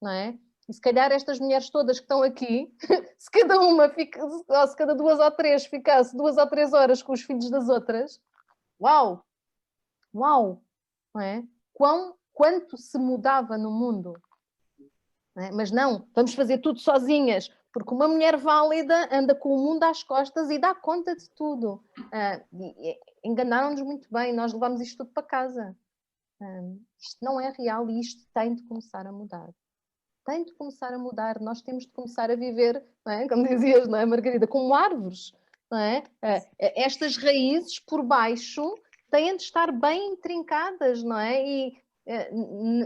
não é? E se calhar estas mulheres todas que estão aqui, se cada uma fica, ou se cada 2 ou 3 ficasse 2 ou 3 horas com os filhos das outras, uau, não é? Quanto se mudava no mundo, não é? Mas não, vamos fazer tudo sozinhas, porque uma mulher válida anda com o mundo às costas e dá conta de tudo. Enganaram-nos muito bem, nós levamos isto tudo para casa. Isto não é real e isto tem de começar a mudar. tem de começar a mudar, nós temos de começar a viver, não é? Como dizias, não é, Margarida, como árvores, não é? Estas raízes por baixo têm de estar bem intrincadas, não é? E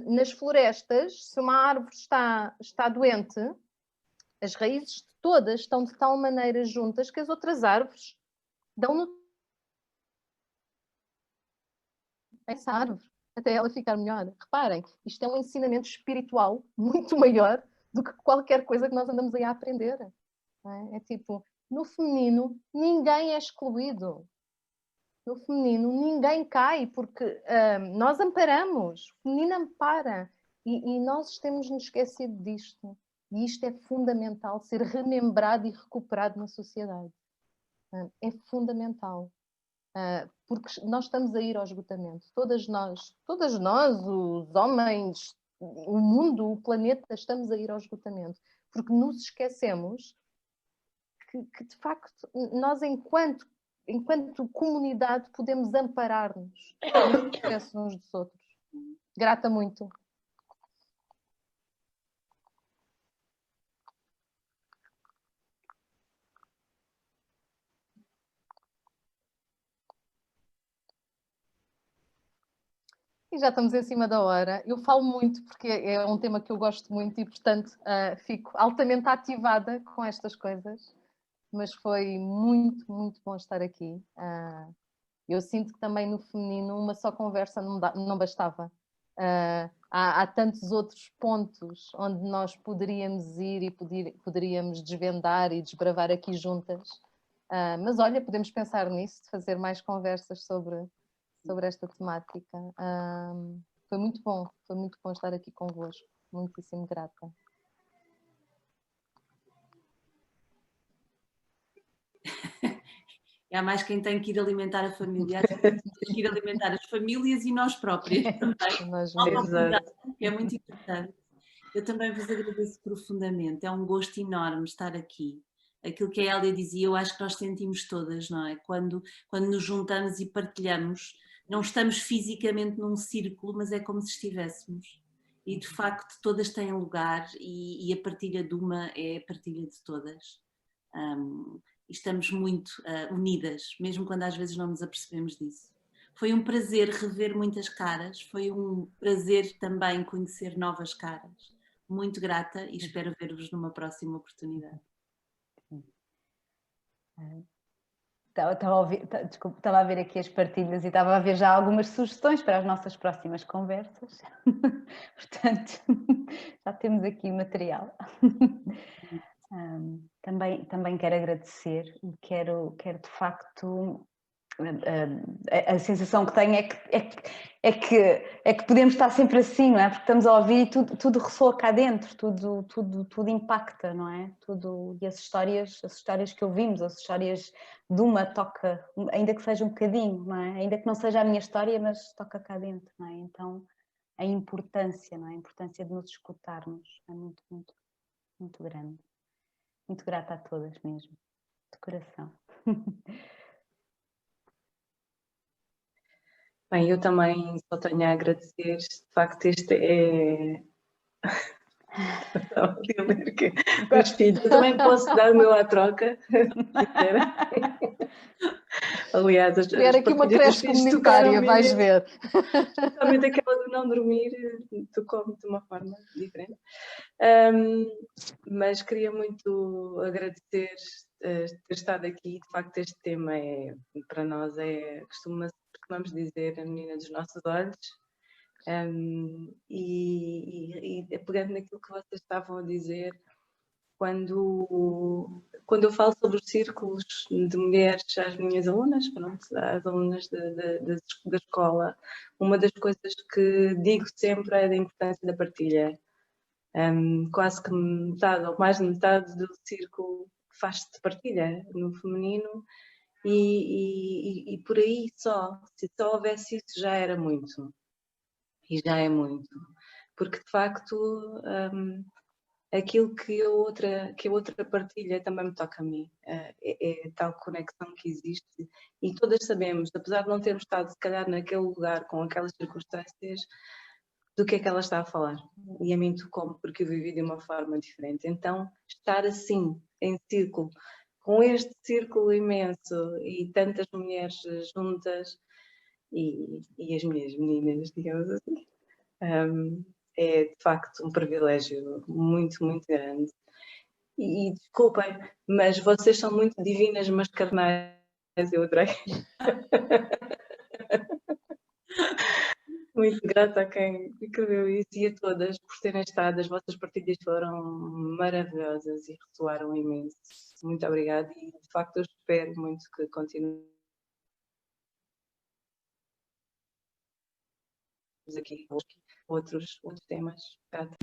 nas florestas, se uma árvore está doente, as raízes todas estão de tal maneira juntas que as outras árvores dão essa árvore até ela ficar melhor. Reparem, isto é um ensinamento espiritual muito maior do que qualquer coisa que nós andamos aí a aprender. É tipo, no feminino ninguém é excluído. No feminino ninguém cai, porque nós amparamos, o feminino ampara. E nós temos-nos esquecido disto. E isto é fundamental, ser remembrado e recuperado na sociedade. É fundamental. Porque nós estamos a ir ao esgotamento. Todas nós, os homens, o mundo, o planeta, estamos a ir ao esgotamento. Porque nos esquecemos que de facto, nós enquanto comunidade podemos amparar-nos no processo uns dos outros. Grata muito. E já estamos em cima da hora. Eu falo muito porque é um tema que eu gosto muito e, portanto, fico altamente ativada com estas coisas. Mas foi muito, muito bom estar aqui. Eu sinto que também no feminino uma só conversa não bastava. Há tantos outros pontos onde nós poderíamos ir e poderíamos desvendar e desbravar aqui juntas. Mas olha, podemos pensar nisso, de fazer mais conversas sobre esta temática. Foi muito bom estar aqui convosco. Muitíssimo grata. Há mais quem tem que ir alimentar a família, tem que ir alimentar as famílias e nós próprias também. Que é muito importante. Eu também vos agradeço profundamente, é um gosto enorme estar aqui. Aquilo que a Hélia dizia, eu acho que nós sentimos todas, não é? Quando nos juntamos e partilhamos, não estamos fisicamente num círculo, mas é como se estivéssemos. E de facto todas têm lugar e a partilha de uma é a partilha de todas. Estamos muito unidas, mesmo quando às vezes não nos apercebemos disso. Foi um prazer rever muitas caras, foi um prazer também conhecer novas caras. Muito grata e espero ver-vos numa próxima oportunidade. Estava a ver aqui as partilhas e estava a ver já algumas sugestões para as nossas próximas conversas. Portanto, já temos aqui material. Também quero agradecer e quero de facto, a sensação que tenho é que podemos estar sempre assim, não é? Porque estamos a ouvir e tudo ressoa cá dentro, tudo impacta, não é? E as histórias que ouvimos, as histórias de uma toca, ainda que seja um bocadinho, não é? Ainda que não seja a minha história, mas toca cá dentro, não é? Então a importância, não é? A importância de nos escutarmos é muito, muito, muito grande. Muito grata a todas mesmo, de coração. Bem, eu também só tenho a agradecer, de facto este é... Os filhos, eu também posso dar o meu à troca. Aliás, as aqui uma creche comunitária, vais ver. Especialmente aquela de não dormir, tocou-me de uma forma diferente. Mas queria muito agradecer ter estado aqui. De facto, este tema para nós costumamos dizer, a menina dos nossos olhos. E pegando naquilo que vocês estavam a dizer, quando eu falo sobre os círculos de mulheres às minhas alunas, às alunas da escola, uma das coisas que digo sempre é da importância da partilha. Quase que metade ou mais de metade do círculo faz-se de partilha no feminino e por aí só, se só houvesse isso já era muito. E já é muito, porque de facto aquilo que a outra partilha também me toca a mim, é tal conexão que existe e todas sabemos, apesar de não termos estado se calhar naquele lugar com aquelas circunstâncias, do que é que ela está a falar. E a mim tocou-me, porque eu vivi de uma forma diferente. Então, estar assim, em círculo, com este círculo imenso e tantas mulheres juntas, e as minhas meninas, digamos assim, é de facto um privilégio muito, muito grande. E desculpem, mas vocês são muito divinas, mas carnais, eu adorei. Muito grata a quem escreveu isso e a todas por terem estado. As vossas partilhas foram maravilhosas e ressoaram imenso. Muito obrigada e de facto eu espero muito que continuemos aqui com outros temas. Obrigada.